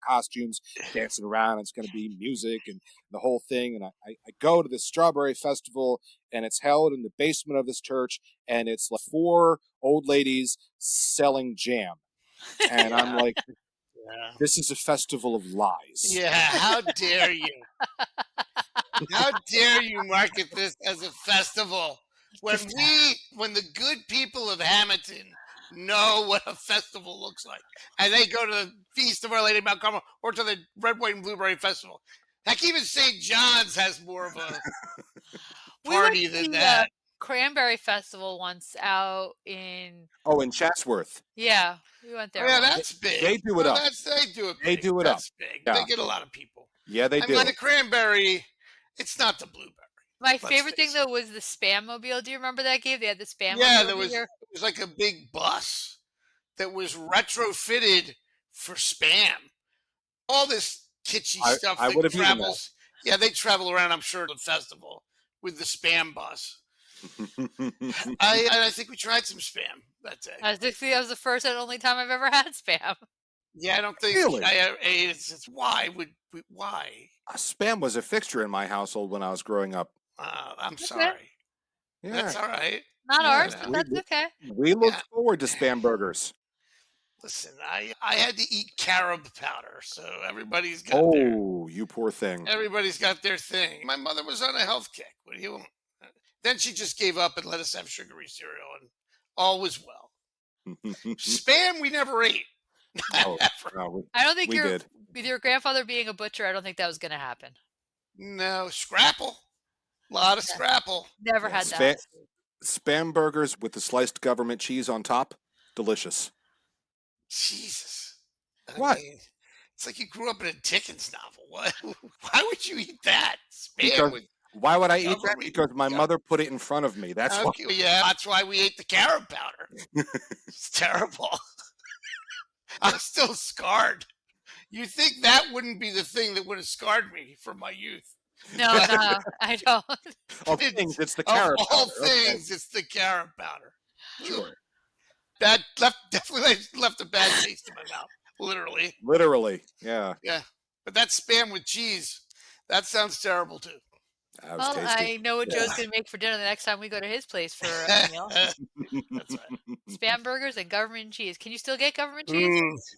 S2: costumes dancing around. It's going to be music and the whole thing. And I go to this strawberry festival, and it's held in the basement of this church. And it's like 4 old ladies selling jam. And I'm
S3: Yeah.
S2: like,
S3: Yeah.
S2: this is a festival of lies.
S3: Yeah. How dare you? How dare you market this as a festival when the good people of Hammonton know what a festival looks like, and they go to the Feast of Our Lady of Mount Carmel or to the Red, White, and Blueberry Festival. Heck, even St. John's has more of a
S1: We went
S3: party
S1: to
S3: than
S1: the
S3: that.
S1: Cranberry Festival once out in.
S2: Oh, in Chatsworth.
S1: Yeah, we went
S3: Oh
S1: there
S3: yeah,
S1: once.
S3: that's big.
S2: They do it
S3: No,
S2: up.
S3: they do it
S2: They
S3: big.
S2: do it up.
S3: That's big.
S2: Yeah.
S3: They get a lot of people.
S2: Yeah, they
S3: I
S2: do.
S3: mean, the cranberry, it's not the blueberry.
S1: My
S3: Let's
S1: favorite thing
S3: face
S1: though was the Spam Mobile. Do you remember that, Gabe? They had the Spam
S3: Yeah,
S1: Mobile here.
S3: it was like a big bus that was retrofitted for Spam. All this kitschy stuff
S2: I
S3: that
S2: would have eaten that.
S3: travels. Yeah, they travel around, I'm sure, to the festival with the Spam bus. I think we tried some Spam that day.
S1: That was the first and only time I've ever had Spam.
S3: Yeah, I don't think
S2: Really?
S3: it's why would we, why?
S2: Spam was a fixture in my household when I was growing up.
S3: I'm
S1: Okay.
S3: sorry.
S2: Yeah.
S3: That's all right.
S1: Not
S2: Yeah,
S1: ours,
S3: no.
S1: but that's okay.
S2: We look
S3: Yeah.
S2: forward to Spam burgers.
S3: Listen, I had to eat carob powder, so everybody's got their
S2: Oh, you poor thing.
S3: everybody's got their thing. My mother was on a health kick. What do you want? Then she just gave up and let us have sugary cereal, and all was well. Spam we never ate.
S2: Oh,
S3: Ever.
S2: no,
S1: I don't think
S2: we did.
S1: with your grandfather being a butcher, I don't think that was going to happen.
S3: No, scrapple. A lot of scrapple.
S1: Never
S3: Yeah,
S1: had that.
S2: Spam burgers with the sliced government cheese on top. Delicious.
S3: Jesus. I
S2: What?
S3: mean, it's like you grew up in a Dickens novel. What? Why would you eat that? Spam
S2: Because
S3: with
S2: why would I eat that?
S3: government-
S2: Because my
S3: gov-
S2: mother put it in front of me. That's why.
S3: Okay, yeah, that's why we ate the carob powder. It's terrible. I'm still scarred. You think that wouldn't be the thing that would have scarred me from my youth?
S1: No, I don't.
S2: Of things, it's the
S3: Of
S2: carrot
S3: all
S2: powder. Okay.
S3: things, it's the carob powder.
S2: Sure.
S3: That definitely left a bad taste in my mouth. Literally.
S2: Literally, yeah.
S3: Yeah. But that Spam with cheese, that sounds terrible too.
S2: That was
S1: Well,
S2: tasty.
S1: I know what
S2: Yeah.
S1: Joe's going to make for dinner the next time we go to his place for a meal.
S3: That's right.
S1: Spam burgers and government cheese. Can you still get government cheese?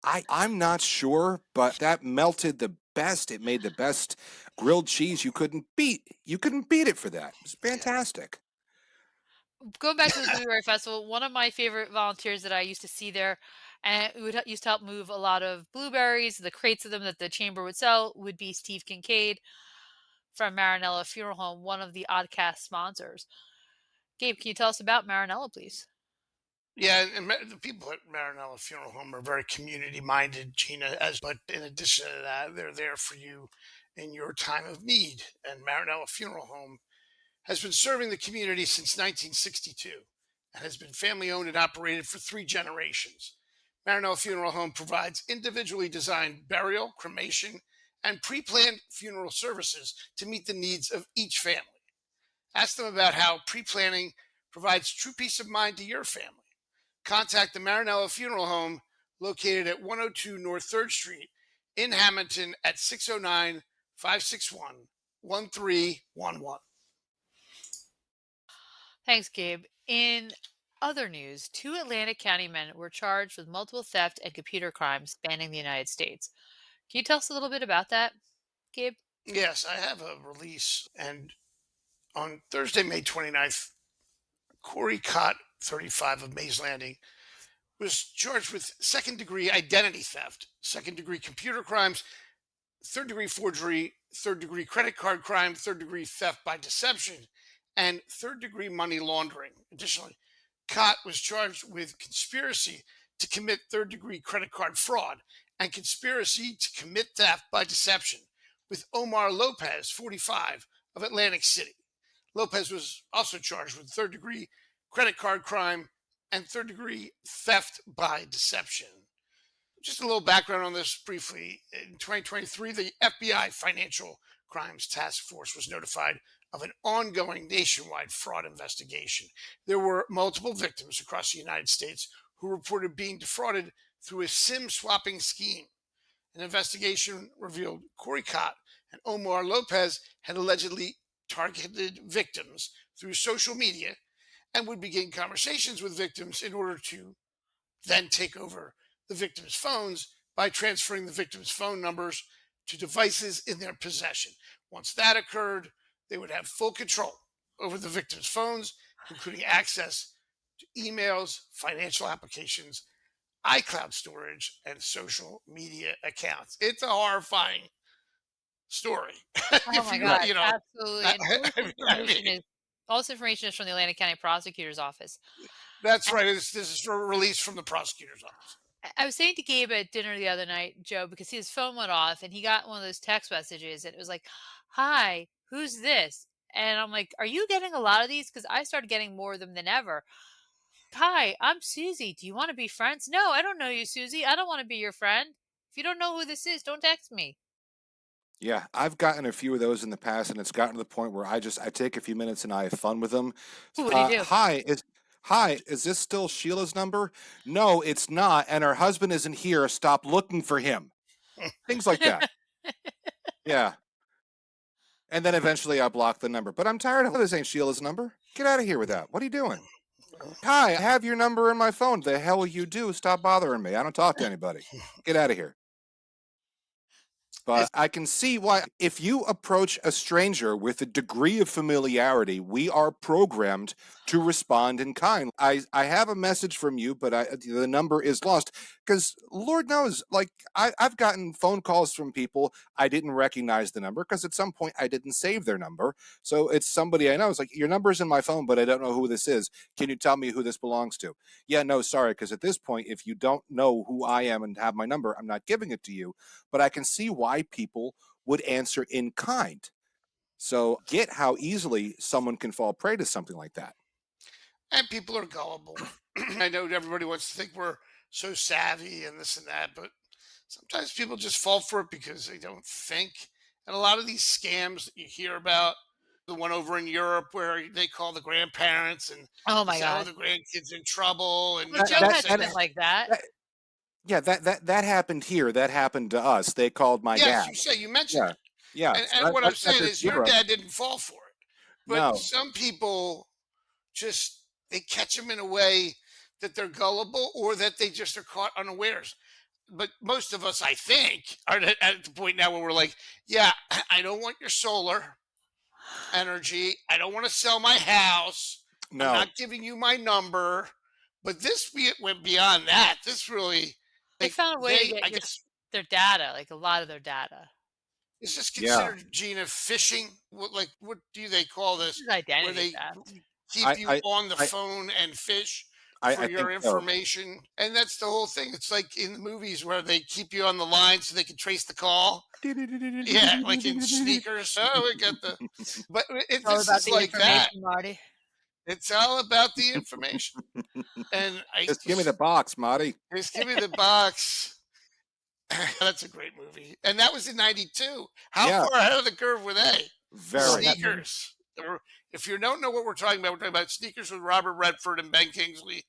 S2: I'm not sure, but that melted the best. It made the best grilled cheese you couldn't beat. You couldn't beat it for that. It was fantastic.
S1: Going back to the Blueberry Festival, one of my favorite volunteers that I used to see there, and used to help move a lot of blueberries, the crates of them that the chamber would sell, would be Steve Kincaid from Marinella Funeral Home, one of the Oddcast sponsors. Gabe, can you tell us about Marinella, please?
S3: Yeah, and the people at Marinella Funeral Home are very community minded, Gina. But in addition to that, they're there for you in your time of need. And Marinella Funeral Home has been serving the community since 1962 and has been family owned and operated for 3 generations. Marinella Funeral Home provides individually designed burial, cremation, and pre planned funeral services to meet the needs of each family. Ask them about how pre planning provides true peace of mind to your family. Contact the Marinella Funeral Home located at 102 North 3rd Street in Hammonton at 609 561 1311.
S1: Thanks, Gabe. In other news, 2 Atlantic County men were charged with multiple theft and computer crimes spanning the United States. Can you tell us a little bit about that, Gabe?
S3: Yes, I have a release. And on Thursday, May 29th, Corey Cott, 35 of Mays Landing, was charged with second-degree identity theft, second-degree computer crimes, third-degree forgery, third-degree credit card crime, third-degree theft by deception, and third-degree money laundering. Additionally, Cott was charged with conspiracy to commit third-degree credit card fraud and conspiracy to commit theft by deception with Omar Lopez, 45, of Atlantic City. Lopez was also charged with third-degree credit card crime and third-degree theft by deception. Just a little background on this briefly. In 2023, the FBI Financial Crimes Task Force was notified of an ongoing nationwide fraud investigation. There were multiple victims across the United States who reported being defrauded through a SIM swapping scheme. An investigation revealed Corey Cott and Omar Lopez had allegedly targeted victims through social media and would begin conversations with victims in order to then take over the victims' phones by transferring the victims' phone numbers to devices in their possession. Once that occurred, they would have full control over the victims' phones, including access to emails, financial applications, iCloud storage, and social media accounts. It's a horrifying story.
S1: Oh
S3: If
S1: my
S3: you,
S1: god,
S3: you know,
S1: absolutely. And all this information is from the Atlantic County Prosecutor's Office.
S3: that's right. This is for release from the prosecutor's office.
S1: I was saying to Gabe at dinner the other night, Joe, because his phone went off and he got one of those text messages and it was like, "Hi, who's this?" And I'm like, "Are you getting a lot of these?" Because I started getting more of them than ever. "Hi, I'm Susie. Do you want to be friends?" "No, I don't know you, Susie. I don't want to be your friend. If you don't know who this is, don't text me."
S2: Yeah, I've gotten a few of those in the past, and it's gotten to the point where I take a few minutes and I have fun with them.
S1: What do you do?
S2: Hi, is this still Sheila's number? No, it's not, and her husband isn't here. Stop looking for him. Things like that. Yeah. And then eventually I block the number. But I'm tired of this ain't Sheila's number. Get out of here with that. What are you doing? Hi, I have your number in my phone. The hell you do? Stop bothering me. I don't talk to anybody. Get out of here. But I can see why, if you approach a stranger with a degree of familiarity, we are programmed to respond in kind. I have a message from you, but the number is lost. Because Lord knows, like, I've gotten phone calls from people, I didn't recognize the number, because at some point I didn't save their number. So it's somebody I know. It's like, your number's in my phone, but I don't know who this is. Can you tell me who this belongs to? Yeah, no, sorry, because at this point, if you don't know who I am and have my number, I'm not giving it to you. But I can see why people would answer in kind. So get how easily someone can fall prey to something like that.
S3: And people are gullible. I know everybody wants to think we're so savvy and this and that, but sometimes people just fall for it because they don't think. And a lot of these scams that you hear about, the one over in Europe where they call the grandparents and
S1: Oh my
S3: say, "Oh,
S1: god.
S3: the grandkids in trouble," and
S1: Well,
S3: you
S1: Joe
S3: know,
S1: had
S3: say
S1: something
S3: that.
S1: like that.
S2: Yeah, that happened here. That happened to us. They called my
S3: Yes,
S2: dad.
S3: you mentioned
S2: Yeah,
S3: it,
S2: yeah.
S3: and
S2: So
S3: what I'm
S2: that's not
S3: saying
S2: just
S3: is your
S2: Europe.
S3: dad didn't fall for it, but
S2: No,
S3: some people just they catch them in a way that they're gullible or that they just are caught unawares. But most of us, I think, are at the point now where we're like, yeah, I don't want your solar energy. I don't want to sell my house. I'm
S2: no,
S3: not giving you my number. But went beyond that. This really,
S1: They
S3: like,
S1: found a way to
S3: I
S1: get
S3: guess,
S1: their data, like a lot of their data.
S3: is this
S2: yeah.
S3: considered, Gina, phishing? What do they call
S1: This
S3: this?
S1: is
S3: Where
S1: identity
S3: they
S1: theft.
S3: keep
S2: I
S3: you
S2: I
S3: on the
S2: I
S3: phone and fish
S2: I
S3: for your
S2: think so.
S3: information. And that's the whole thing. It's like in the movies where they keep you on the line so they can trace the call. Yeah, like in Sneakers. Oh, we got the. But
S1: It's all
S3: this
S1: about
S3: is
S1: the
S3: like that.
S1: information, Marty.
S3: It's all about the information. And I
S2: Just give me the box, Marty.
S3: just give me the box. That's a great movie. And that was in '92. How
S2: Yeah,
S3: far ahead of the curve were they?
S1: Well,
S2: very.
S1: that movie.
S3: Sneakers. If you don't know what we're talking about, we're talking about Sneakers with Robert Redford and Ben Kingsley.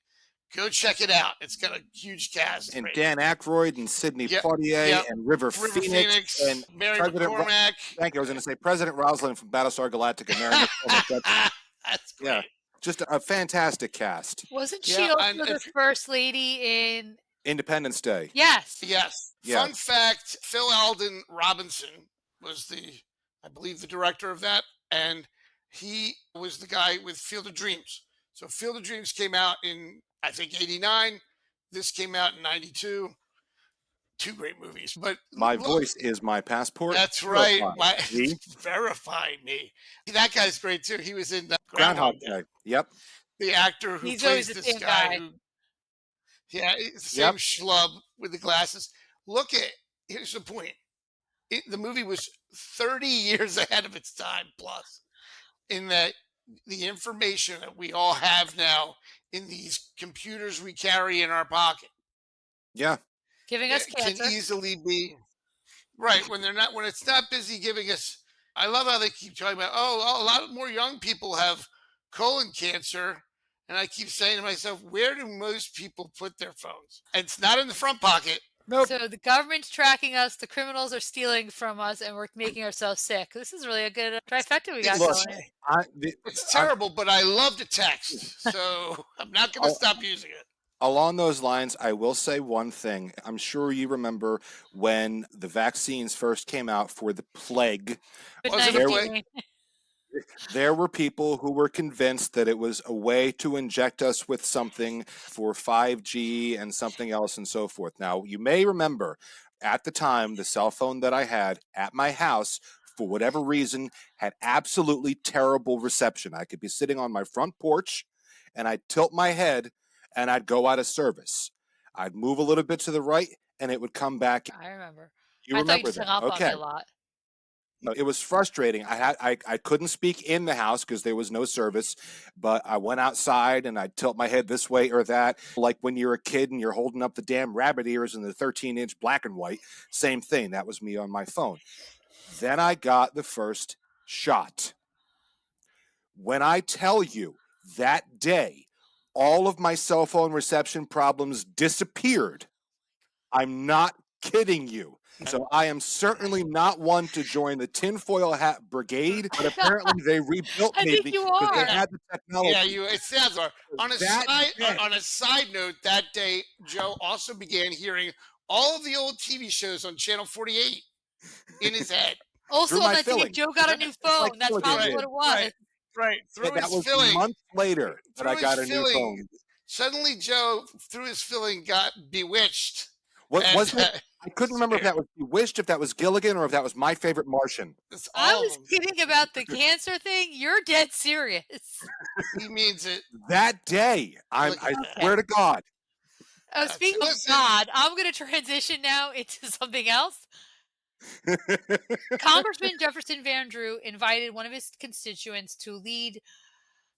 S3: Go check it out. It's got a huge cast.
S2: And
S3: Great.
S2: Dan Aykroyd and Sidney
S3: Yep.
S2: Poitier
S3: Yep.
S2: and River
S3: River
S2: Phoenix and
S3: Phoenix, Mary
S2: President.
S3: McCormack.
S2: Thank you. I was going to say President Rosalind from Battlestar Galactica. Mary McCormack.
S3: That's
S2: Yeah,
S3: great.
S2: just a fantastic cast.
S1: Wasn't
S3: Yeah,
S1: she also
S3: and
S1: the first lady in?
S2: Independence Day.
S1: Yes.
S3: yes.
S2: Yes.
S3: Fun fact: Phil Alden Robinson was I believe, the director of that, and he was the guy with Field of Dreams. So Field of Dreams came out in, I think, '89. This came out in '92. Two great movies, but
S2: My
S3: look,
S2: voice is my passport.
S3: that's right.
S2: See?
S3: Verify me. That guy's great too. He was in
S2: Groundhog
S3: Groundhog Day.
S2: Day. Yep.
S3: the actor who
S1: He's always
S3: plays
S1: the
S3: this
S1: same
S3: guy
S1: guy.
S3: who, yeah, it's the same
S2: Yep.
S3: schlub with the glasses. Look at, here's the point. The movie was 30 years ahead of its time plus, in that the information that we all have now in these computers we carry in our pocket,
S2: Yeah.
S1: Giving us
S3: it can
S1: cancer.
S3: easily be right when they're not, when it's not busy giving us. I love how they keep talking about, oh, a lot more young people have colon cancer. And I keep saying to myself, where do most people put their phones? And it's not in the front pocket.
S2: Nope.
S1: So the government's tracking us, the criminals are stealing from us, and we're making ourselves sick. This is really a good trifecta we got
S2: Look,
S1: going here.
S3: It's
S2: I'm,
S3: terrible, but I love to text. So I'm not going to stop using it.
S2: along those lines, I will say one thing. I'm sure you remember when the vaccines first came out for the plague.
S3: Was it a plague?
S1: COVID-19.
S2: There were people who were convinced that it was a way to inject us with something for 5G and something else and so forth. Now, you may remember at the time, the cell phone that I had at my house, for whatever reason, had absolutely terrible reception. I could be sitting on my front porch and I'd tilt my head and I'd go out of service. I'd move a little bit to the right and it would come back.
S1: I remember.
S2: You
S1: I thought you
S2: remember
S1: just hung
S2: that?
S1: up on me
S2: Okay.
S1: a lot.
S2: No, it was frustrating. I couldn't speak in the house because there was no service, but I went outside and I'd tilt my head this way or that. Like when you're a kid and you're holding up the damn rabbit ears in the 13-inch black and white, same thing. That was me on my phone. Then I got the first shot. When I tell you that day, all of my cell phone reception problems disappeared. I'm not kidding you. So I am certainly not one to join the tinfoil hat brigade, but apparently they rebuilt
S1: I
S2: me
S1: think you
S2: because they
S1: are.
S2: had the technology.
S3: Yeah, it sounds like. On a
S2: That day,
S3: on a side note, that day Joe also began hearing all of the old TV shows on Channel 48 in his head.
S1: Also
S2: through
S1: on
S2: my
S1: that day,
S2: filling.
S1: Joe got a new
S2: My
S1: phone. That's
S2: filling
S1: probably
S2: did.
S1: what it was.
S3: Right.
S2: Yeah,
S3: Through
S2: that
S3: his
S2: was
S3: filling,
S2: months later that I
S3: through
S2: got
S3: his
S2: a new
S3: filling,
S2: phone.
S3: suddenly Joe, through his filling, got bewitched.
S2: What
S3: And
S2: was it? I couldn't remember if that was Bewitched, if that was Gilligan, or if that was My Favorite Martian.
S3: it's
S1: I
S3: all of
S1: was
S3: them.
S1: kidding about the cancer thing. You're dead serious.
S3: He means it.
S2: That day, I
S3: Look at that.
S2: swear to God.
S1: Oh, speaking of
S3: Listen,
S1: God, I'm going to transition now into something else. Congressman Jefferson Van Drew invited one of his constituents to lead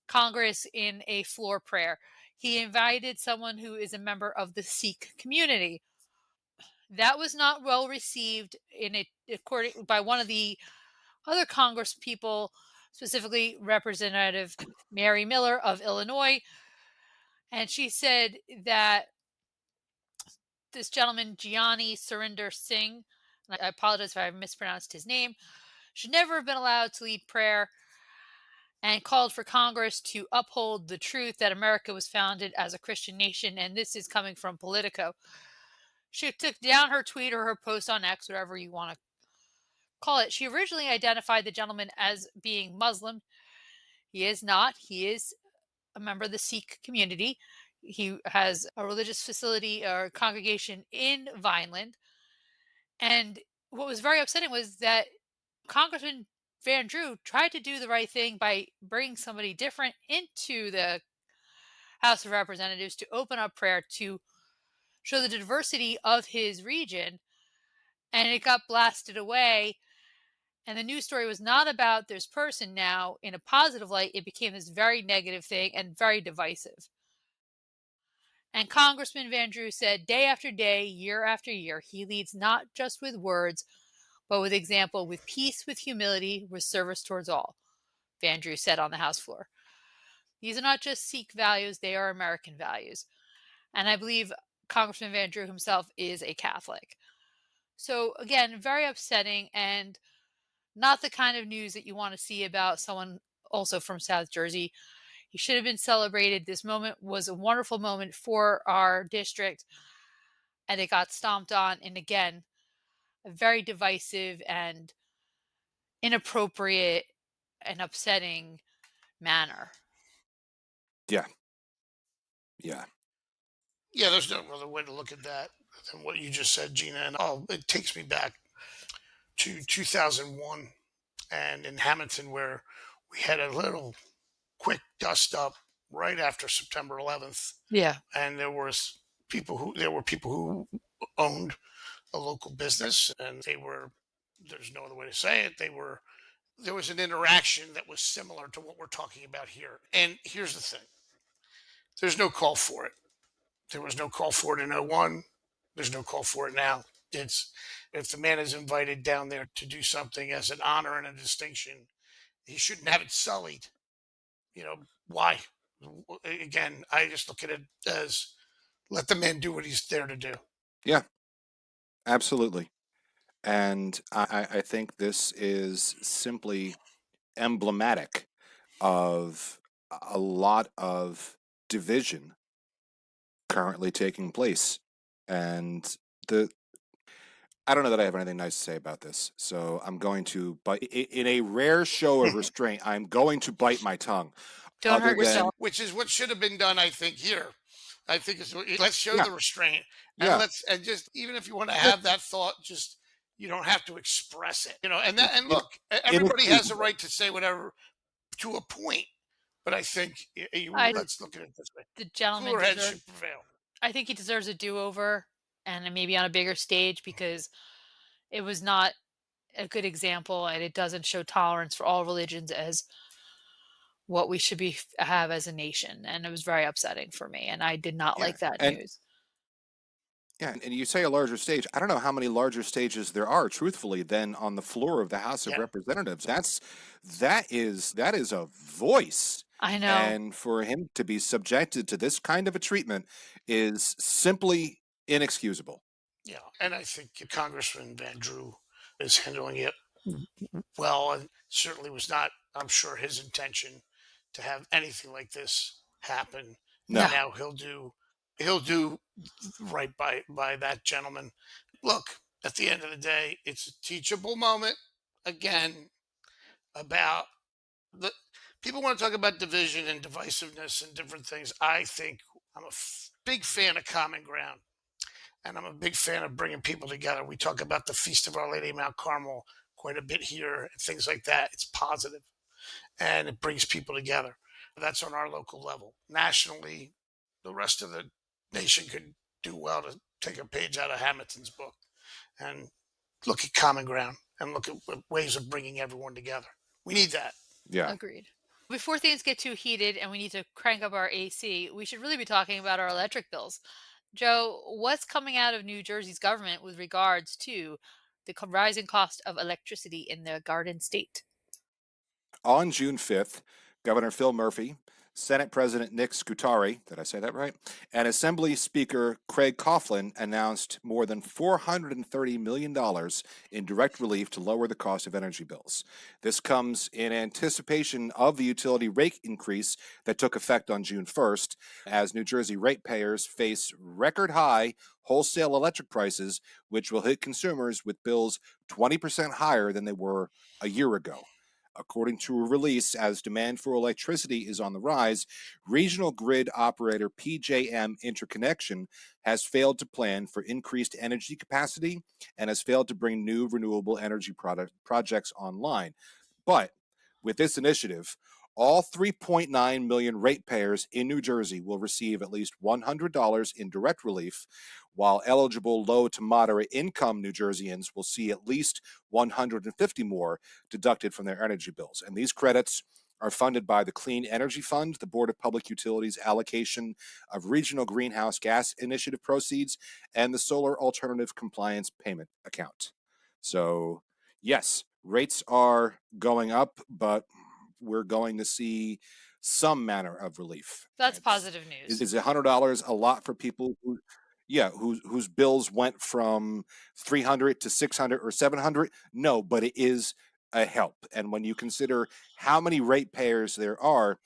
S1: Congress in a floor prayer. He invited someone who is a member of the Sikh community. That was not well received in it, according by one of the other Congress people, specifically Representative Mary Miller of Illinois, and she said that this gentleman Gianni Surinder Singh, and I apologize if I mispronounced his name, should never have been allowed to lead prayer, and called for Congress to uphold the truth that America was founded as a Christian nation, and this is coming from Politico. She took down her tweet or her post on X, whatever you want to call it. She originally identified the gentleman as being Muslim. He is not. He is a member of the Sikh community. He has a religious facility or congregation in Vineland. And what was very upsetting was that Congressman Van Drew tried to do the right thing by bringing somebody different into the House of Representatives to open up prayer to show the diversity of his region. And it got blasted away. And the news story was not about this person now in a positive light. It became this very negative thing and very divisive. And Congressman Van Drew said day after day, year after year, he leads not just with words, but with example, with peace, with humility, with service towards all, Van Drew said on the House floor. These are not just Sikh values, they are American values. And I believe Congressman Van Drew himself is a Catholic. So again, very upsetting and not the kind of news that you want to see about someone also from South Jersey. He should have been celebrated. This moment was a wonderful moment for our district, and it got stomped on. And again, a very divisive and inappropriate and upsetting manner.
S2: Yeah. Yeah.
S3: yeah, there's no other way to look at that than what you just said, Gina. And it takes me back to 2001 and in Hammonton, where we had a little quick dust up right after September 11th,
S1: Yeah.
S3: and there were people who owned a local business, and they were, there's no other way to say it, there was an interaction that was similar to what we're talking about here. And here's the thing: there's no call for it. There was no call for it in '01. There's no call for it now. It's, if the man is invited down there to do something as an honor and a distinction, he shouldn't have it sullied. You know why? Again, I just look at it as, let the man do what he's there to do.
S2: Yeah, absolutely. And I think this is simply emblematic of a lot of division currently taking place. And the I don't know that I have anything nice to say about this, so I'm going to, but in a rare show of restraint, I'm going to bite my tongue.
S1: Don't
S2: Other
S1: hurt
S3: which
S2: than,
S1: yourself.
S3: which is what should have been done, I think. Here, I think it's, let's show
S2: yeah,
S3: the restraint, and
S2: yeah,
S3: just, even if you want to
S2: just
S3: have that thought, just, you don't have to express it. And that, and
S2: in,
S3: look, everybody has a
S2: inexcusable.
S3: right to say whatever to a point, but I think
S1: I
S3: let's look at it this way:
S1: The gentleman
S3: cooler heads
S1: deserves.
S3: should prevail.
S1: I think he deserves a do-over, and maybe on a bigger stage, because it was not a good example, and it doesn't show tolerance for all religions as what we should have as a nation. And it was very upsetting for me, and I did not
S2: Yeah,
S1: like that
S2: and
S1: news.
S2: yeah, and you say a larger stage. I don't know how many larger stages there are, truthfully, than on the floor of the House of
S3: Yeah,
S2: Representatives. That is a voice,
S1: I know.
S2: and for him to be subjected to this kind of a treatment is simply inexcusable.
S3: yeah, and I think Congressman Van Drew is handling it well, and certainly was not, I'm sure, his intention to have anything like this happen.
S1: No.
S3: And
S2: No,
S3: now he'll do right by that gentleman. Look, at the end of the day, it's a teachable moment. Again, about the people want to talk about division and divisiveness and different things. I think I'm a big fan of common ground, and I'm a big fan of bringing people together. We talk about the Feast of Our Lady of Mount Carmel quite a bit here and things like that. It's positive and it brings people together. That's on our local level. Nationally, the rest of the nation could do well to take a page out of Hammonton's book and look at common ground and look at ways of bringing everyone together. We need that.
S2: yeah.
S1: Agreed. Before things get too heated and we need to crank up our AC, we should really be talking about our electric bills. Joe, what's coming out of New Jersey's government with regards to the rising cost of electricity in the Garden State?
S2: On June 5th, Governor Phil Murphy, Senate President Nick Scutari, did I say that right? And Assembly Speaker Craig Coughlin announced more than $430 million in direct relief to lower the cost of energy bills. This comes in anticipation of the utility rate increase that took effect on June 1st, as New Jersey ratepayers face record high wholesale electric prices, which will hit consumers with bills 20% higher than they were a year ago. According to a release, as demand for electricity is on the rise, regional grid operator PJM Interconnection has failed to plan for increased energy capacity and has failed to bring new renewable energy projects online. But with this initiative, all 3.9 million ratepayers in New Jersey will receive at least $100 in direct relief, while eligible low to moderate income New Jerseyans will see at least $150 more deducted from their energy bills. And these credits are funded by the Clean Energy Fund, the Board of Public Utilities allocation of Regional Greenhouse Gas Initiative proceeds, and the Solar Alternative Compliance Payment Account. So, yes, rates are going up, but we're going to see some manner of relief.
S1: That's positive
S2: Is
S1: news.
S2: $100 a lot for people who, yeah, whose bills went from 300 to 600 or 700? No, but it is a help. And when you consider how many ratepayers there are,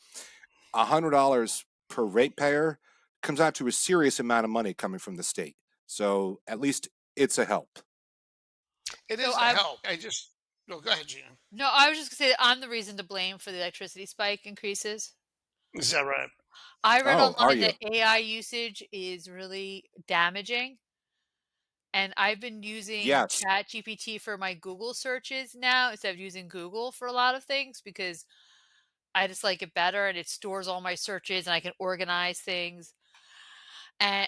S2: $100 per ratepayer comes out to a serious amount of money coming from the state. So at least it's a help.
S3: It
S1: So
S3: is a
S1: I
S3: help. I just, no, go ahead, Gina.
S1: No, I was just gonna say that I'm the reason to blame for the electricity spike increases.
S3: Is that right?
S1: I read
S2: Oh, are
S1: online
S2: you?
S1: that AI usage is really damaging, and I've been using
S2: Yes.
S1: ChatGPT for my Google searches now instead of using Google for a lot of things, because I just like it better, and it stores all my searches, and I can organize things, and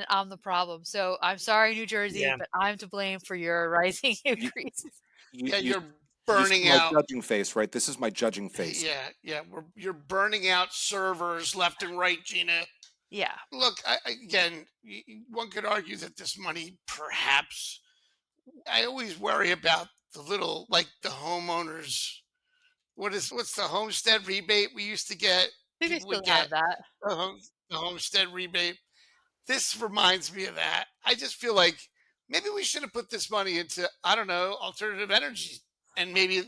S1: I'm the problem. So I'm sorry, New Jersey,
S3: Yeah.
S1: but I'm to blame for your rising
S2: You,
S1: increases.
S2: you,
S3: Yeah,
S2: you,
S3: you're
S2: you see
S3: burning
S2: my
S3: out.
S2: judging face, right? This is my judging face.
S3: Yeah, yeah, you're burning out servers left and right, Gina.
S1: Yeah.
S3: Look, again, one could argue that this money, perhaps, I always worry about the little, like the homeowners. What's the homestead rebate we used to get?
S1: I think they
S3: People would
S1: still
S3: get
S1: have that.
S3: the homestead rebate. This reminds me of that. I just feel like maybe we should have put this money into, I don't know, alternative energy, and maybe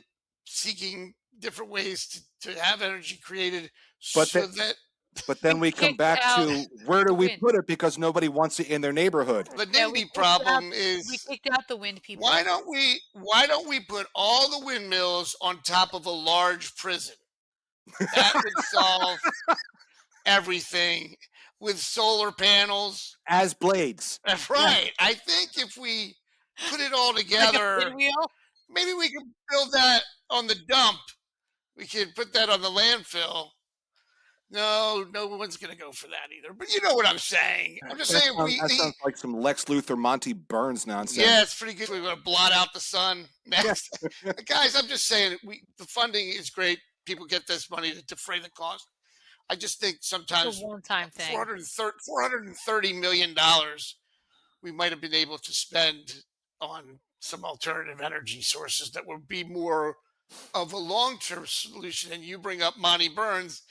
S3: seeking different ways to have energy created
S2: But
S3: so
S2: that,
S3: that
S2: but then
S1: We
S2: we come
S1: kicked
S2: back
S1: out
S2: to where do
S1: the
S2: we
S1: wind.
S2: put it because nobody wants it in their neighborhood.
S3: the
S1: Yeah, we
S3: NIMBY
S1: kicked out
S3: problem
S1: we
S3: is,
S1: kicked out the wind
S3: why
S1: people.
S3: don't we why don't we put all the windmills on top of a large prison? That would solve everything with solar panels.
S2: As blades.
S3: That's
S2: Yeah.
S3: right. I think if we put it all
S1: Like a
S3: together,
S1: pinwheel?
S3: maybe we could build that on the dump. We could put that on the landfill. No, no one's going to go for that either. But you know what I'm saying. I'm just saying
S2: That sounds like some Lex Luthor, Monty Burns nonsense.
S3: yeah, it's pretty good. We're going to blot out the sun
S2: Yeah.
S3: next. Guys, I'm just saying the funding is great. People get this money to defray the cost. I just think
S1: It's a
S3: sometimes
S1: one-time thing.
S3: $430 million dollars we might have been able to spend on some alternative energy sources that would be more of a long-term solution. And you bring up Monty Burns,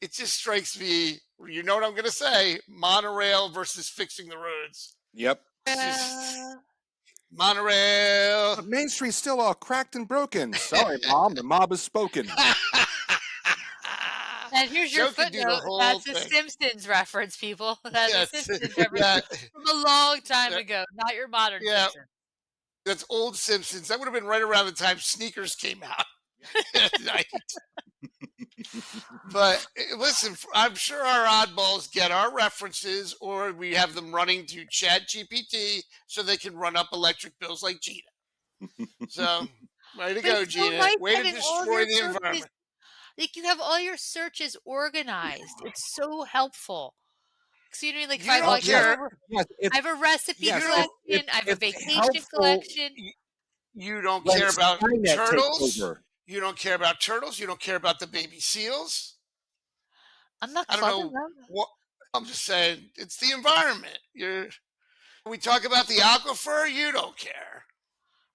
S3: it just strikes me, you know what I'm going to say, monorail versus fixing the roads.
S2: Yep.
S3: It's just
S1: Uh,
S3: monorail.
S2: But Main Street's still all cracked and broken. Sorry, Mom. The mob has spoken.
S1: and here's your
S3: Joe could do the
S1: footnote.
S3: whole
S1: That's a
S3: thing.
S1: Simpsons reference, people. That's a
S3: Yes,
S1: Simpsons reference
S3: yeah,
S1: from a long time
S3: yeah,
S1: ago, not your modern
S3: yeah.
S1: Simpsons.
S3: That's old Simpsons. That would have been right around the time sneakers came out. Right. But listen, I'm sure our oddballs get our references, or we have them running to Chat GPT so they can run up electric bills like Gina. So, way to
S1: But
S3: go,
S1: it's so
S3: Gina.
S1: nice
S3: Way to
S1: having all of
S3: destroy
S1: your
S3: the
S1: searches.
S3: environment.
S1: Like you have all your searches organized. It's so helpful. So you know, like if I
S3: You
S1: have
S2: Oh,
S3: don't
S1: like
S2: yes.
S3: care.
S2: Yes.
S1: I have a recipe
S3: You
S2: Yes.
S3: don't.
S1: collection, I have a
S2: It's
S1: vacation
S2: helpful
S1: collection.
S3: You don't
S2: when
S3: care about
S2: Skynet takes
S3: turtles.
S2: over.
S3: You don't care about turtles. You don't care about the baby seals.
S1: I'm not
S3: I don't
S1: clubbing
S3: know
S1: them.
S3: what. I'm just saying, it's the environment. We talk about the aquifer. You don't care.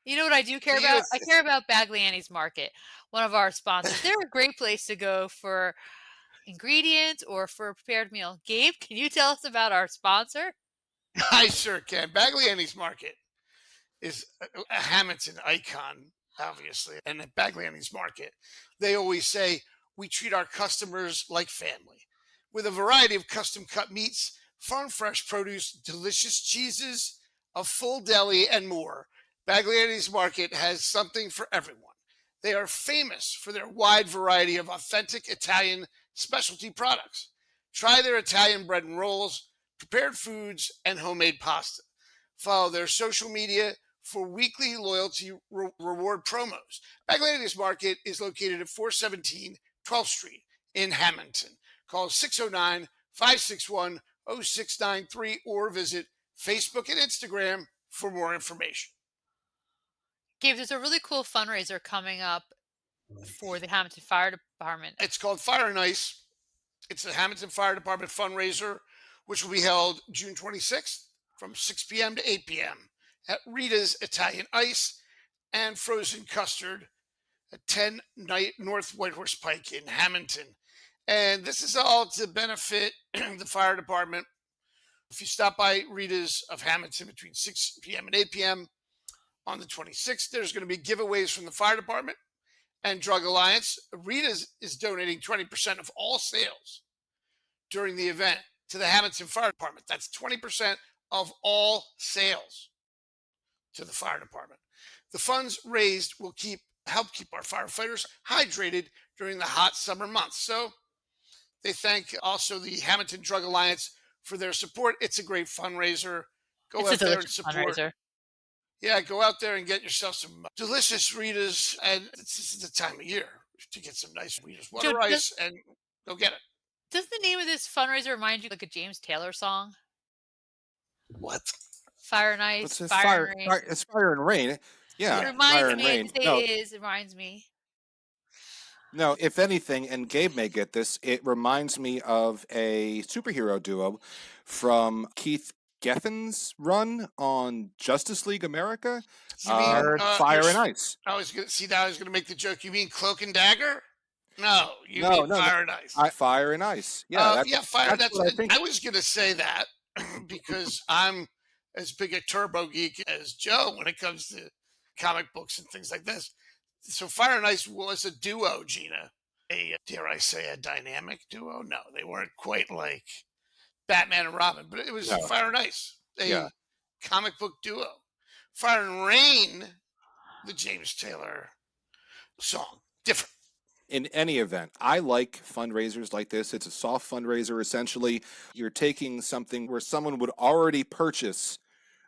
S1: You know what I do care
S3: To you,
S1: about? I
S3: it's
S1: care about Bagley Annie's Market, one of our sponsors. They're a great place to go for ingredients or for a prepared meal. Gabe, can you tell us about our sponsor?
S3: I sure can. Bagley Annie's Market is a Hammonton icon, obviously, and at Bagley Annie's Market, they always say we treat our customers like family, with a variety of custom cut meats, farm fresh produce, delicious cheeses, a full deli, and more. Bagley Annie's Market has something for everyone. They are famous for their wide variety of authentic Italian specialty products. Try their Italian bread and rolls, prepared foods, and homemade pasta. Follow their social media for weekly loyalty reward promos. Bagley Annie's Market is located at 417 12th Street in Hammonton. Call 609 561 0693 or visit Facebook and Instagram for more information.
S1: Gabe, there's a really cool fundraiser coming up for the Hamilton Fire Department.
S3: It's called Fire and Ice. It's the Hammonton Fire Department fundraiser, which will be held June 26th from 6 p.m. to 8 p.m. at Rita's Italian Ice and Frozen Custard at 10 North Whitehorse Pike in Hammonton. And this is all to benefit the fire department. If you stop by Rita's of Hammonton between 6 p.m. and 8 p.m. on the 26th, there's going to be giveaways from the fire department and Drug Alliance. Rita's is donating 20% of all sales during the event to the Hammonton Fire Department. That's 20% of all sales to the fire department. The funds raised will help keep our firefighters hydrated during the hot summer months. So they thank also the Hammonton Drug Alliance for their support. It's a great fundraiser. Go
S1: It's a
S3: out there and
S1: delicious
S3: support.
S1: fundraiser.
S3: Yeah, go out there and get yourself some delicious Ritas. And this is the time of year. to get some nice Wheaties
S1: Joe,
S3: water ice and go get it.
S1: does the name of this fundraiser remind you like a James Taylor song?
S3: What?
S1: Fire and Ice,
S2: What's this?
S1: Fire and
S2: Fire,
S1: Rain.
S2: fire, it's fire and rain.
S1: It
S2: Yeah,
S3: Yeah.
S2: fire
S1: reminds
S2: and
S1: me. I
S2: rain.
S1: didn't say
S2: No,
S1: it is. It reminds me.
S2: no. If anything, and Gabe may get this, it reminds me of a superhero duo from Keith Giffen's run on Justice League America.
S3: You mean
S2: Fire and Ice.
S3: I was gonna see now. I was gonna make the joke. You mean Cloak and Dagger? No, you
S2: No,
S3: mean
S2: no, no.
S3: Fire and Ice.
S2: Fire and Ice. Yeah,
S3: Yeah, Fire.
S2: that's what I think.
S3: I was gonna say that because I'm as big a turbo geek as Joe when it comes to comic books and things like this. So Fire and Ice was a duo, Gina. A dare I say a dynamic duo? No, they weren't quite like Batman and Robin, but it was
S2: No,
S3: Fire and Ice,
S2: yeah.
S3: a comic book duo. Fire and Rain, the James Taylor song, different.
S2: In any event, I like fundraisers like this. It's a soft fundraiser, essentially. You're taking something where someone would already purchase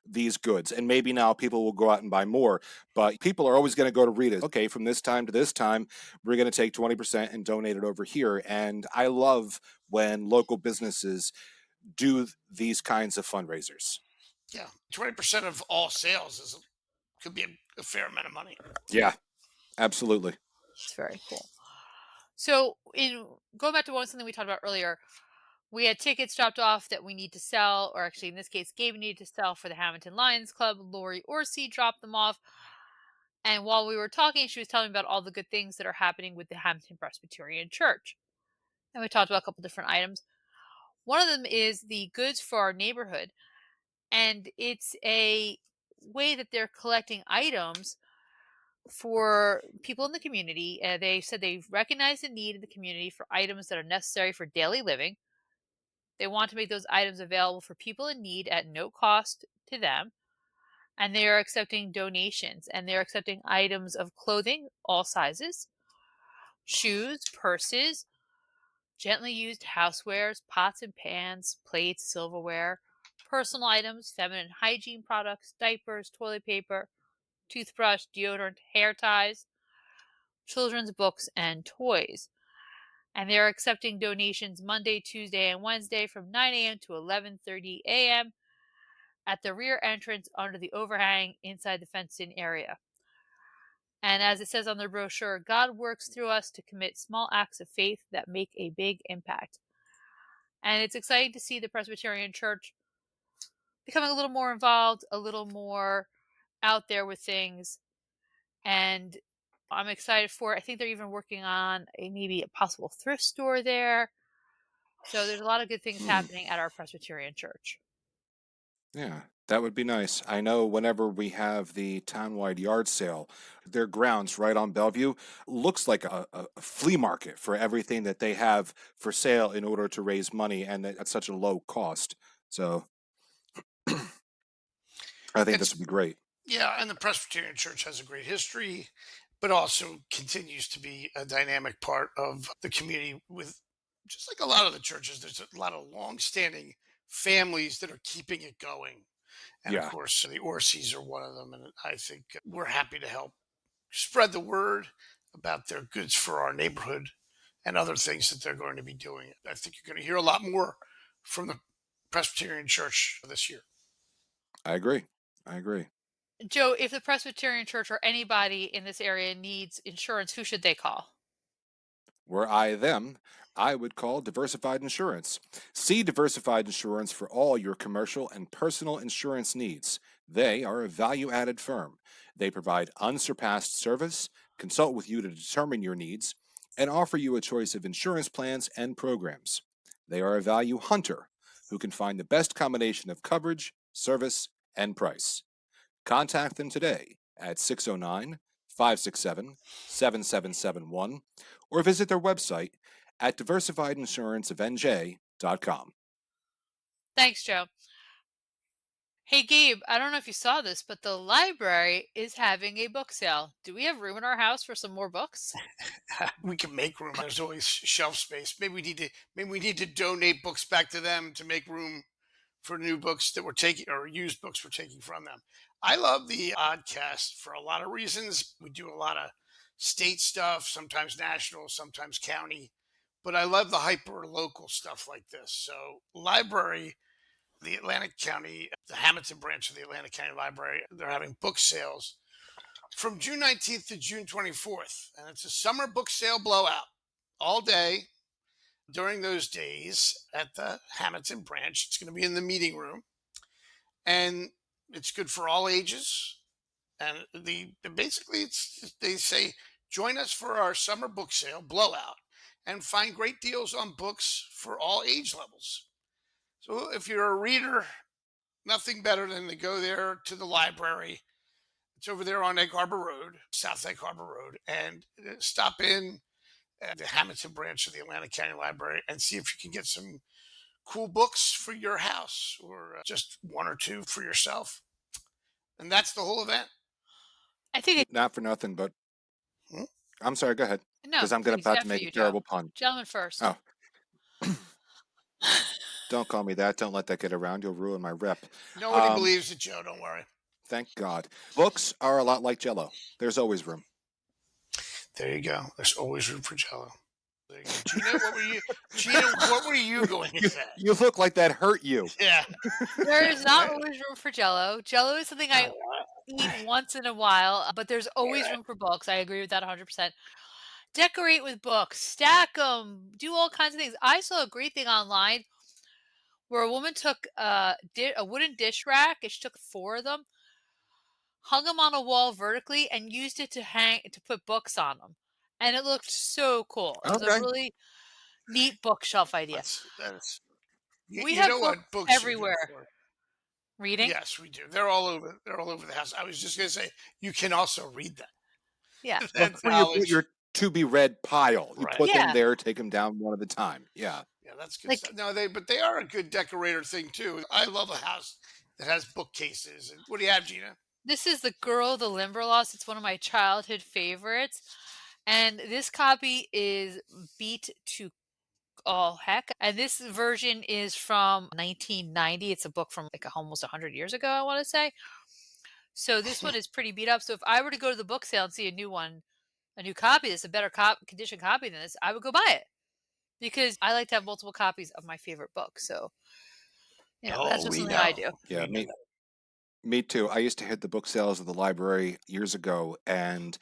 S2: these goods, and maybe now people will go out and buy more, but people are always going to go to Rita's. Okay, from this time to this time, we're going to take 20% and donate it over here. And I love when local businesses do these kinds of fundraisers.
S3: Yeah, 20% of all sales could be a fair amount of money.
S2: Yeah, absolutely.
S1: It's very cool. So, in going back to something we talked about earlier, we had tickets dropped off that we need to sell, or actually in this case, Gabe needed to sell for the Hammonton Lions Club. Lori Orsi dropped them off. And while we were talking, she was telling me about all the good things that are happening with the Hammonton Presbyterian Church. And we talked about a couple different items. One of them is the Goods for Our Neighborhood. And it's a way that they're collecting items for people in the community. They said they recognize the need in the community for items that are necessary for daily living. They want to make those items available for people in need at no cost to them. And they are accepting donations, and they're accepting items of clothing, all sizes, shoes, purses, gently used housewares, pots and pans, plates, silverware, personal items, feminine hygiene products, diapers, toilet paper, toothbrush, deodorant, hair ties, children's books, and toys. And they're accepting donations Monday, Tuesday, and Wednesday from 9 a.m. to 11:30 a.m. at the rear entrance under the overhang inside the fenced-in area. And as it says on the brochure, God works through us to commit small acts of faith that make a big impact. And it's exciting to see the Presbyterian Church becoming a little more involved, a little more out there with things. And I'm excited for it. I think they're even working on maybe a possible thrift store there. So there's a lot of good things happening at our Presbyterian Church.
S2: Yeah, that would be nice. I know whenever we have the townwide yard sale, their grounds right on Bellevue looks like a flea market for everything that they have for sale in order to raise money, and at such a low cost. So I think this
S3: It's
S2: would be great.
S3: Yeah, and the Presbyterian Church has a great history, but also continues to be a dynamic part of the community with just like a lot of the churches, there's a lot of long-standing families that are keeping it going. And of
S2: Yeah,
S3: course, the Orseys are one of them. And I think we're happy to help spread the word about their goods for our neighborhood and other things that they're going to be doing. I think you're going to hear a lot more from the Presbyterian Church this year.
S2: I agree. I agree.
S1: Joe, if the Presbyterian Church or anybody in this area needs insurance, who should they call?
S2: Were I them, I would call Diversified Insurance. See Diversified Insurance for all your commercial and personal insurance needs. They are a value added firm. They provide unsurpassed service, consult with you to determine your needs, and offer you a choice of insurance plans and programs. They are a value hunter who can find the best combination of coverage, service, and price. Contact them today at 609 567 7771 or visit their website at diversifiedinsuranceofnj.com.
S1: Thanks, Joe. Hey, Gabe, I don't know if you saw this, but the library is having a book sale. Do we have room in our house for some more books?
S3: We can make room. There's always shelf space. Maybe we need to donate books back to them to make room for new books that we're taking or used books we're taking from them. I love the Oddcast for a lot of reasons. We do a lot of state stuff, sometimes national, sometimes county. But I love the hyper local stuff like this. So, library, the Atlantic County, the Hammonton branch of the Atlantic County Library, they're having book sales from June 19th to June 24th. And it's a summer book sale blowout all day during those days at the Hammonton branch. It's going to be in the meeting room, and it's good for all ages. And basically they say join us for our summer book sale blowout and find great deals on books for all age levels. So if you're a reader, nothing better than to go there to the library. It's over there on Egg Harbor Road, South Egg Harbor Road, and stop in at the Hammonton branch of the Atlantic County Library and see if you can get some cool books for your house or just one or two for yourself. And that's the whole event.
S1: I think it,
S2: Not for nothing, but
S3: Hmm?
S2: I'm sorry. Go ahead,
S1: no,
S2: because I'm gonna
S1: please,
S2: about to
S1: after
S2: make
S1: you,
S2: a
S1: Joe.
S2: terrible pun.
S1: Gentlemen first.
S2: Oh, don't call me that. Don't let that get around. You'll ruin my rep.
S3: Nobody believes it, Joe. Don't worry.
S2: Thank God. Books are a lot like Jello. There's always room.
S3: There you go. There's always room for Jello. There you go. Gina, what were you going to say?
S2: You look like that hurt you.
S3: Yeah.
S1: There is not always room for Jello. Jello is something I eat once in a while, but there's always room for books. I agree with that 100%. Decorate with books, stack them, do all kinds of things. I saw a great thing online where a woman took a wooden dish rack, and she took 4 of them, hung them on a wall vertically, and used it to put books on them, and it looked so cool. It was a
S2: Okay.
S1: really neat bookshelf idea.
S3: That's
S1: We
S3: you
S1: have
S3: know
S1: books
S3: what books are good
S1: everywhere.
S3: for.
S1: Reading,
S3: Yes, we do. They're all over. They're all over the house. I was just going to say you can also read them.
S1: yeah,
S3: That's
S2: Before you put
S3: knowledge.
S2: your to be read pile, you
S3: Right.
S2: put them
S1: yeah.
S2: there, take them down one at a time. Yeah.
S3: Yeah, that's good
S1: Like
S3: stuff. No, they are a good decorator thing too. I love a house that has bookcases. And what do you have, Gina?
S1: this is The Girl, the Limberlost. It's one of my childhood favorites, and this copy is beat to all heck. And this version is from 1990. It's a book from like almost 100 years ago, I want to say. So this one is pretty beat up. So if I were to go to the book sale and see a new one, a new copy that's a better condition copy than this, I would go buy it because I like to have multiple copies of my favorite book. So, that's just
S3: We
S1: something
S3: know.
S1: I do.
S2: Yeah.
S3: We know.
S2: Me too. I used to hit the book sales of the library years ago, and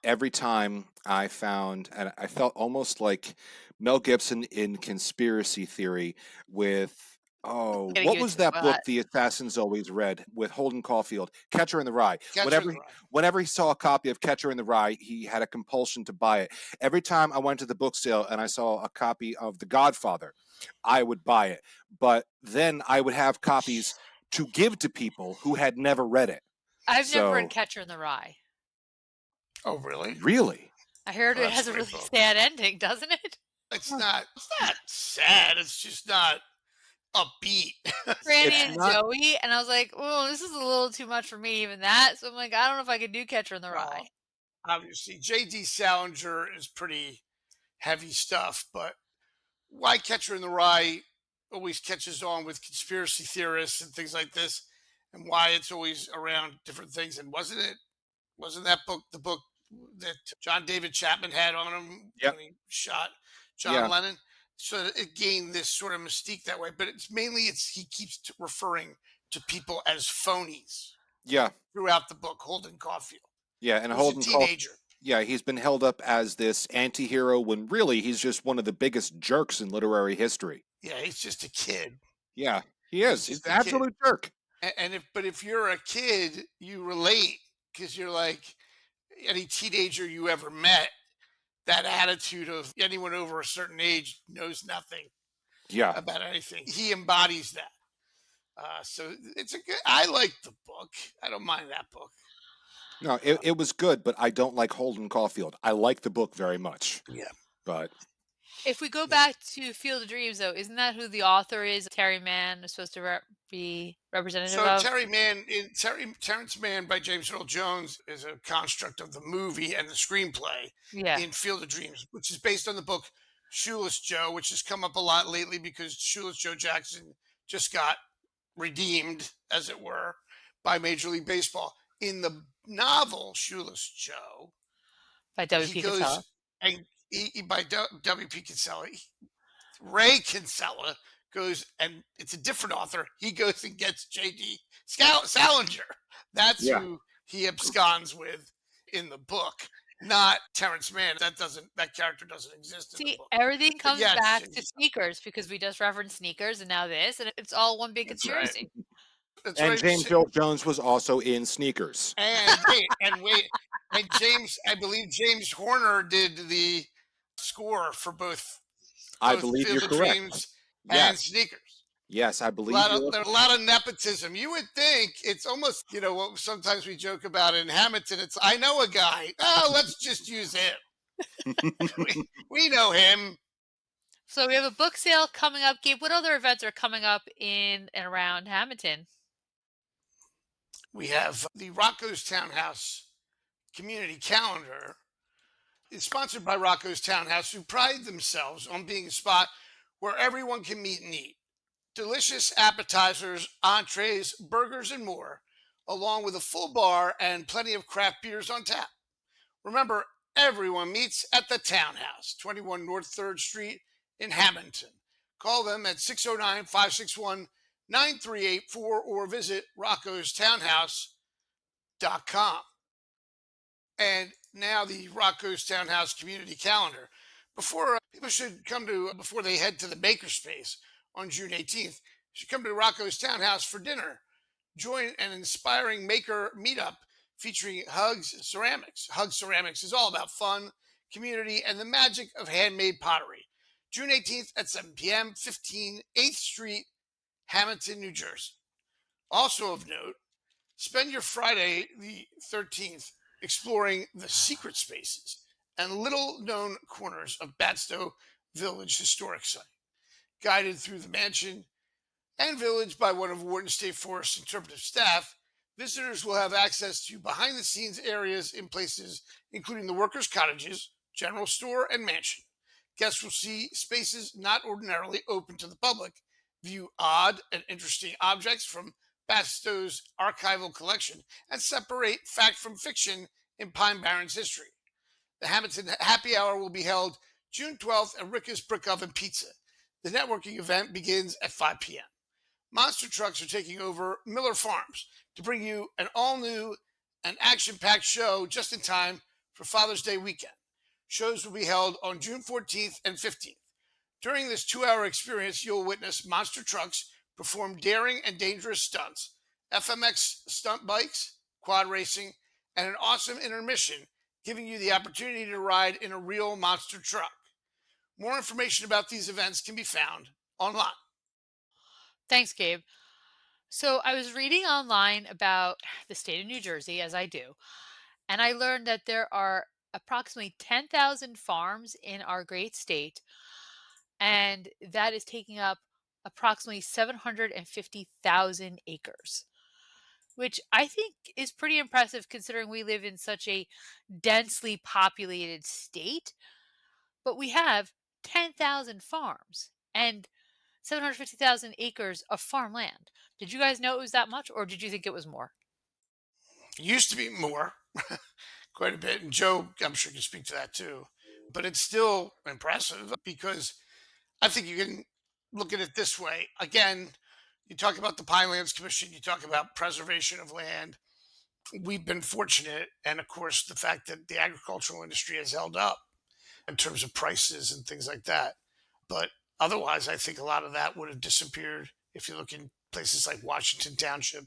S2: every time I found, and I felt almost like Mel Gibson in Conspiracy Theory with, oh,
S1: Getting
S2: what
S1: you
S2: was
S1: into
S2: that book
S1: that.
S2: the assassins always read with Holden Caulfield, Catcher in the Rye.
S3: Catcher in the Rye.
S2: Whenever he saw a copy of Catcher in the Rye, he had a compulsion to buy it. Every time I went to the book sale and I saw a copy of The Godfather, I would buy it. But then I would have copies to give to people who had never read it.
S1: I've never read
S2: So,
S1: Catcher in the Rye.
S3: Oh, really?
S2: really?
S1: I heard
S3: Oh,
S1: it
S3: that's
S1: has
S3: a
S1: a
S3: great
S1: really
S3: book.
S1: sad ending, doesn't it?
S3: It's not sad. It's just not upbeat.
S1: Franny
S2: It's
S1: and
S2: not.
S1: Joey, and I was like, "Oh, this is a little too much for me, even that." So I'm like, I don't know if I could do Catcher in the Rye.
S3: Obviously, J.D. Salinger is pretty heavy stuff, but why Catcher in the Rye always catches on with conspiracy theorists and things like this, and why it's always around different things. And wasn't that book the book that John David Chapman had on him
S2: Yep.
S3: when he shot John
S2: Yeah.
S3: Lennon? So it gained this sort of mystique that way. But it's he keeps referring to people as phonies
S2: Yeah.
S3: throughout the book. Holden Caulfield,
S2: Yeah. And
S3: who's a
S2: Holden Caulfield.
S3: teenager.
S2: Yeah, he's been held up as this anti-hero when really he's just one of the biggest jerks in literary history.
S3: Yeah, he's just a kid.
S2: Yeah, he is. He's
S3: just
S2: an
S3: a kid.
S2: absolute jerk.
S3: And if you're a kid, you relate because you're like any teenager you ever met. That attitude of anyone over a certain age knows nothing
S2: Yeah.
S3: about anything. He embodies that. So it's a good. I like the book. I don't mind that book.
S2: No, it was good, but I don't like Holden Caulfield. I like the book very much.
S3: Yeah.
S2: But
S1: If we go back to Field of Dreams, though, isn't that who the author is? Terry Mann is supposed to be representative
S3: So
S1: of.
S3: Terrence Mann by James Earl Jones is a construct of the movie and the screenplay
S1: Yeah,
S3: in Field of Dreams, which is based on the book Shoeless Joe, which has come up a lot lately because Shoeless Joe Jackson just got redeemed, as it were, by Major League Baseball. In the novel Shoeless Joe,
S1: By
S3: He
S1: W.P. Kinsella.
S3: goes and by W.P. Kinsella. Ray Kinsella goes, and it's a different author. He goes and gets J.D. Salinger. That's
S2: Yeah.
S3: who he absconds with in the book, not Terrence Mann. That character doesn't exist in the
S1: See,
S3: book.
S1: everything
S3: But
S1: comes
S3: yeah, it's
S1: back to
S3: J.D.
S1: sneakers because we just referenced sneakers and now this, and it's all one big
S3: That's right.
S1: conspiracy.
S3: That's
S2: And
S3: right.
S2: James Earl Jones was also in Sneakers.
S3: And James, I believe James Horner did the score for
S2: I
S3: both
S2: believe
S3: Field
S2: you're
S3: of
S2: correct.
S3: Dreams and
S2: Yes.
S3: Sneakers.
S2: Yes, I believe you're.
S3: There's a lot of nepotism. You would think it's almost, what sometimes we joke about in Hammonton. It's, I know a guy. Oh, let's just use him. we know him.
S1: So we have a book sale coming up. Gabe, what other events are coming up in and around Hammonton?
S3: We have the Rocco's Townhouse community calendar. It's sponsored by Rocco's Townhouse, who pride themselves on being a spot where everyone can meet and eat. Delicious appetizers, entrees, burgers, and more, along with a full bar and plenty of craft beers on tap. Remember, everyone meets at the Townhouse, 21 North 3rd Street in Hammonton. Call them at 609 561 9384 or visit roccostownhouse.com. And now the Rocco's Townhouse community calendar. Before they head to the makerspace on June 18th, should come to Rocco's Townhouse for dinner. Join an inspiring maker meetup featuring Hugs Ceramics. Hugs Ceramics is all about fun, community, and the magic of handmade pottery. June 18th at 7 p.m., 15 8th Street, Hammonton, New Jersey. Also of note, spend your Friday the 13th exploring the secret spaces and little-known corners of Batstow Village Historic Site. Guided through the mansion and village by one of Wharton State Forest's interpretive staff, visitors will have access to behind-the-scenes areas in places including the workers' cottages, general store, and mansion. Guests will see spaces not ordinarily open to the public, view odd and interesting objects from Bastow's archival collection, and separate fact from fiction in Pine Barrens history. The Hammonton Happy Hour will be held June 12th at Ricca's Brick Oven Pizza. The networking event begins at 5 p.m. Monster trucks are taking over Miller Farms to bring you an all-new and action-packed show just in time for Father's Day weekend. Shows will be held on June 14th and 15th. During this 2-hour experience, you'll witness monster trucks perform daring and dangerous stunts, FMX stunt bikes, quad racing, and an awesome intermission, giving you the opportunity to ride in a real monster truck. More information about these events can be found online.
S1: Thanks, Gabe. So I was reading online about the state of New Jersey, as I do, and I learned that there are approximately 10,000 farms in our great state, and that is taking up approximately 750,000 acres, which I think is pretty impressive considering we live in such a densely populated state. But we have 10,000 farms and 750,000 acres of farmland. Did you guys know it was that much, or did you think it was more?
S3: It used to be more, quite a bit. And Joe, I'm sure, can speak to that too. But it's still impressive because I think you can look at it this way. Again, you talk about the Pinelands Commission, you talk about preservation of land. We've been fortunate. And of course, the fact that the agricultural industry has held up in terms of prices and things like that. But otherwise, I think a lot of that would have disappeared if you look in places like Washington Township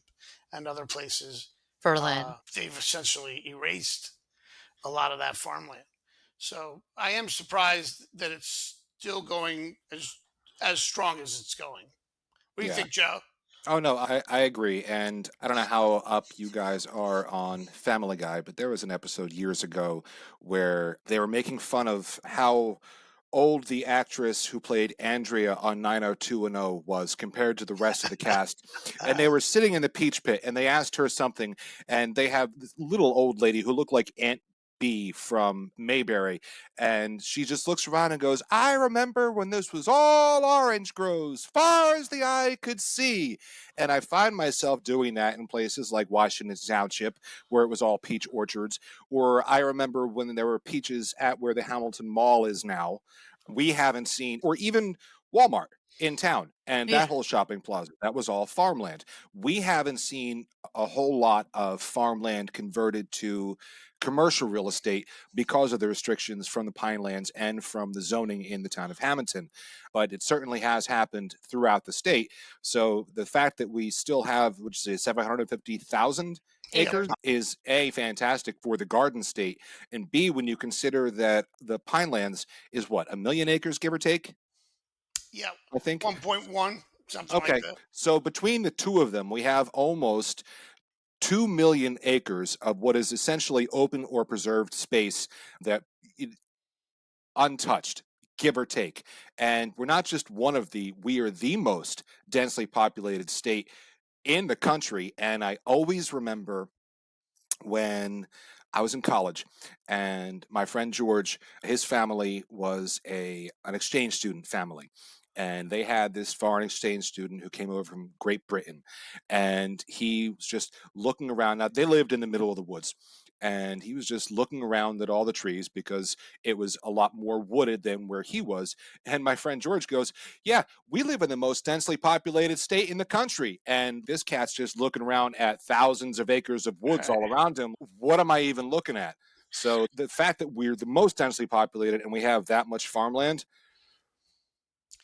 S3: and other places.
S1: Berlin.
S3: They've essentially erased a lot of that farmland. So I am surprised that it's still going as strong as it's going. What do you think, Joe?
S2: Oh, no, I agree. And I don't know how up you guys are on Family Guy, but there was an episode years ago where they were making fun of how old the actress who played Andrea on 90210 was compared to the rest of the cast. And they were sitting in the Peach Pit and they asked her something, and they have this little old lady who looked like Aunt Bee from Mayberry, and she just looks around and goes, "I remember when this was all orange groves, far as the eye could see." And I find myself doing that in places like Washington Township, where it was all peach orchards. Or I remember when there were peaches at where the Hammonton Mall is now. We haven't seen, or even Walmart in town and
S1: Yeah.
S2: that whole shopping plaza, that was all farmland. We haven't seen a whole lot of farmland converted to commercial real estate because of the restrictions from the Pinelands and from the zoning in the town of Hammonton. But it certainly has happened throughout the state. So the fact that we still have, which is 750,000
S3: Yeah.
S2: acres, is A, fantastic for the garden state, and B, when you consider that the Pinelands is what, a million acres, give or take,
S3: Yeah.
S2: I think.
S3: 1.1, something like
S2: Okay,
S3: that.
S2: so between the two of them, we have almost 2 million acres of what is essentially open or preserved space that untouched, give or take. And we're not just one of the, we are the most densely populated state in the country. And I always remember when I was in college, and my friend George, his family was an exchange student family. And they had this foreign exchange student who came over from Great Britain. And he was just looking around. Now, they lived in the middle of the woods. And he was just looking around at all the trees because it was a lot more wooded than where he was. And my friend George goes, "Yeah, we live in the most densely populated state in the country." And this cat's just looking around at thousands of acres of woods all around him. What am I even looking at? So the fact that we're the most densely populated and we have that much farmland,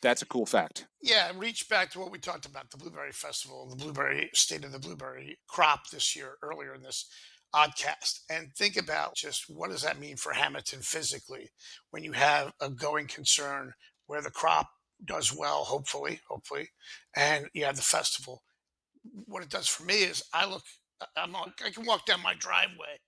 S2: that's a cool fact.
S3: Yeah, reach back to what we talked about, the Blueberry Festival, the blueberry state of the blueberry crop this year, earlier in this oddcast, and think about just what does that mean for Hamilton physically when you have a going concern where the crop does well, hopefully, and you have the festival. What it does for me is I can walk down my driveway,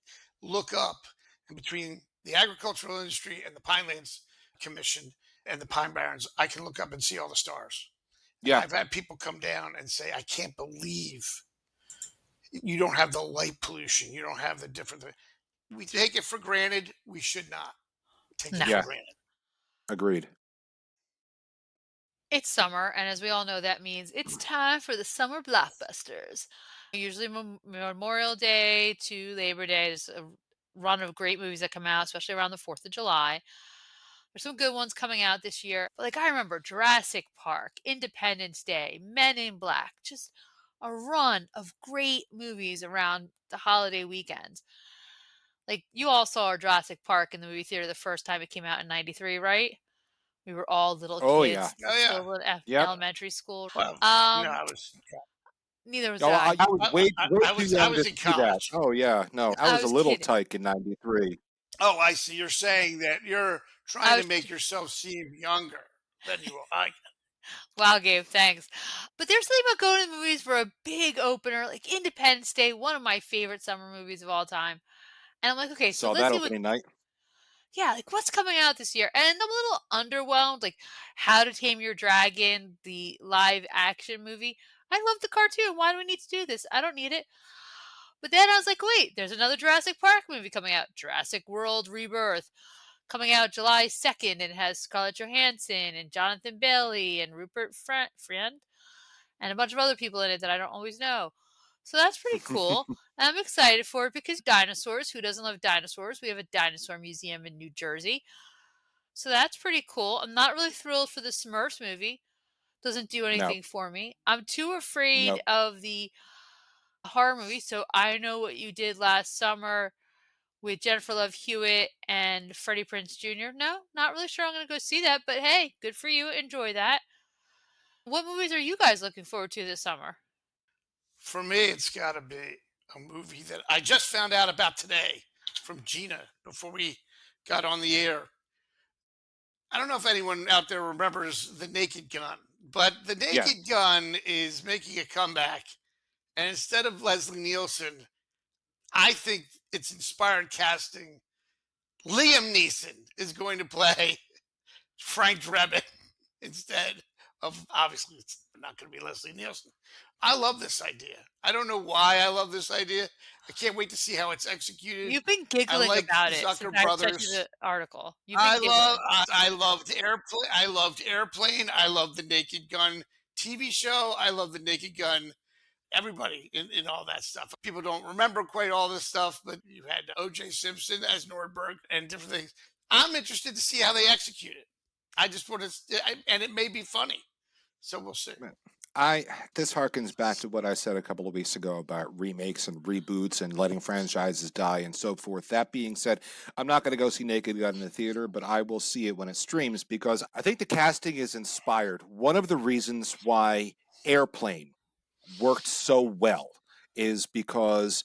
S3: look up, and between the agricultural industry and the Pinelands Commission and the Pine Barrens, I can look up and see all the stars. And
S2: Yeah.
S3: I've had people come down and say, "I can't believe you don't have the light pollution. You don't have the different." We take it for granted. We should not take it
S1: No.
S3: for
S2: Yeah.
S3: granted.
S2: Agreed.
S1: It's summer, and as we all know, that means it's time for the summer blockbusters. Usually Memorial Day to Labor Day, there's a run of great movies that come out, especially around the 4th of July. There's some good ones coming out this year. Like I remember Jurassic Park, Independence Day, Men in Black, just a run of great movies around the holiday weekends. Like you all saw Jurassic Park in the movie theater the first time it came out in 93, right? We were all little
S2: Oh, yeah.
S1: kids,
S3: Oh yeah.
S1: still in
S2: Yep.
S1: elementary school.
S3: Well, no,
S1: Um, neither was
S2: Oh, I,
S1: I.
S2: I was way too
S3: I
S2: young to
S3: was in
S2: see that.
S3: college.
S2: Oh, yeah. No, I
S1: I
S2: was a
S1: was
S2: little
S1: kidding.
S2: tyke in 93.
S3: Oh, I see. You're saying that you're
S1: I
S3: trying to
S1: was
S3: make yourself seem younger than you are.
S1: Wow, Gabe, thanks. But there's something about going to the movies for a big opener, like Independence Day, one of my favorite summer movies of all time. And I'm like, okay, so
S2: Saw
S1: let's
S2: that
S1: see what,
S2: opening night.
S1: yeah, like what's coming out this year. And I'm a little underwhelmed, like How to Tame Your Dragon, the live action movie. I love the cartoon. Why do we need to do this? I don't need it. But then I was like, wait, there's another Jurassic Park movie coming out, Jurassic World Rebirth, coming out July 2nd, and it has Scarlett Johansson and Jonathan Bailey and Rupert Friend and a bunch of other people in it that I don't always know. So that's pretty cool. And I'm excited for it because dinosaurs. Who doesn't love dinosaurs? We have a dinosaur museum in New Jersey. So that's pretty cool. I'm not really thrilled for the Smurfs movie. Doesn't do
S2: No,
S1: anything for me. I'm too afraid
S2: nope.
S1: of the horror movie. So I Know What You Did Last Summer with Jennifer Love Hewitt and Freddie Prinze Jr. No, not really sure I'm going to go see that, but hey, good for you. Enjoy that. What movies are you guys looking forward to this summer?
S3: For me, it's got to be a movie that I just found out about today from Gina before we got on the air. I don't know if anyone out there remembers The Naked Gun, but The
S2: Yes.
S3: Naked Gun is making a comeback. And instead of Leslie Nielsen, I think it's inspired casting. Liam Neeson is going to play Frank Drebin instead of, obviously, it's not going to be Leslie Nielsen. I love this idea. I don't know why I love this idea. I can't wait to see how it's executed.
S1: You've been
S3: I
S1: giggling
S3: like
S1: about it since
S3: Zucker
S1: I sent you the
S3: brothers.
S1: article. You've been giggling.
S3: I loved Airplane. I loved Airplane. I loved the Naked Gun TV show. I love the Naked Gun. Everybody in all that stuff. People don't remember quite all this stuff, but you had O.J. Simpson as Nordberg and different things. I'm interested to see how they execute it. I just want to, and it may be funny. So we'll see.
S2: This harkens back to what I said a couple of weeks ago about remakes and reboots and letting franchises die and so forth. That being said, I'm not going to go see Naked Gun in the theater, but I will see it when it streams because I think the casting is inspired. One of the reasons why Airplane worked so well is because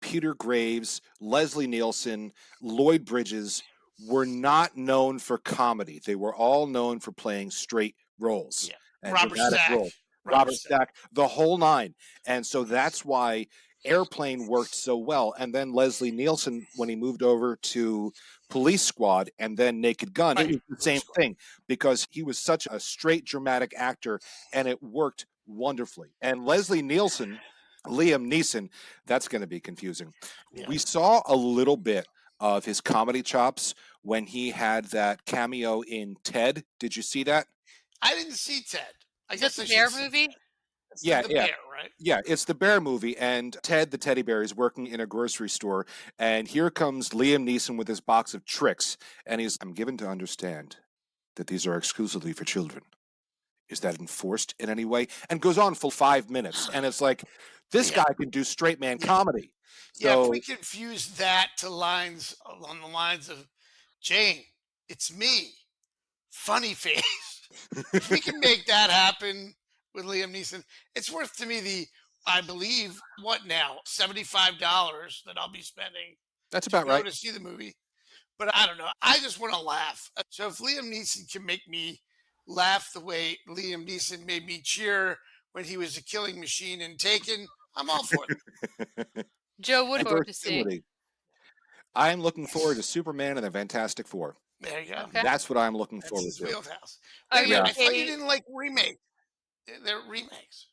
S2: Peter Graves, Leslie Nielsen, Lloyd Bridges were not known for comedy. They were all known for playing straight roles.
S3: Yeah.
S2: And
S3: Robert
S2: dramatic
S3: Stack.
S2: roles. Robert Stack, the whole nine. And so that's why Airplane worked so well. And then Leslie Nielsen, when he moved over to Police Squad and then Naked Gun, it was the same thing because he was such a straight dramatic actor and it worked wonderfully. And Leslie Nielsen, Liam Neeson, that's going to be confusing.
S3: Yeah.
S2: We saw a little bit of his comedy chops when he had that cameo in Ted. Did you see that?
S3: I didn't see Ted. I
S1: Is
S3: guess
S1: that
S3: I
S1: the bear
S3: should see
S1: movie?
S3: Ted. It's
S2: Yeah,
S3: the
S2: yeah.
S3: bear, right?
S2: Yeah, it's the bear movie, and Ted the teddy bear is working in a grocery store, and here comes Liam Neeson with his box of tricks, and I'm given to understand that these are exclusively for children. Is that enforced in any way? And goes on for 5 minutes, and it's like, this guy can do straight man comedy.
S3: Yeah, if
S2: So
S3: we confuse that to lines along the lines of Jane, it's me, funny face. If we can make that happen with Liam Neeson, it's worth to me I believe, what now, $75 that I'll be spending
S2: that's
S3: to
S2: about
S3: go
S2: right.
S3: to see the movie. But I don't know. I just want to laugh. So if Liam Neeson can make me laugh the way Liam Neeson made me cheer when he was a killing machine in Taken, I'm all for it.
S1: Joe, what
S2: And
S1: forward to see?
S2: versatility. I'm looking forward to Superman and the Fantastic Four.
S3: There you go.
S1: Okay.
S2: That's what I'm looking
S3: That's
S2: forward
S3: his
S2: to.
S3: wheelhouse.
S1: Are
S3: Wait a
S1: you
S3: minute, I thought you
S1: okay?
S3: didn't like remakes. They're remakes.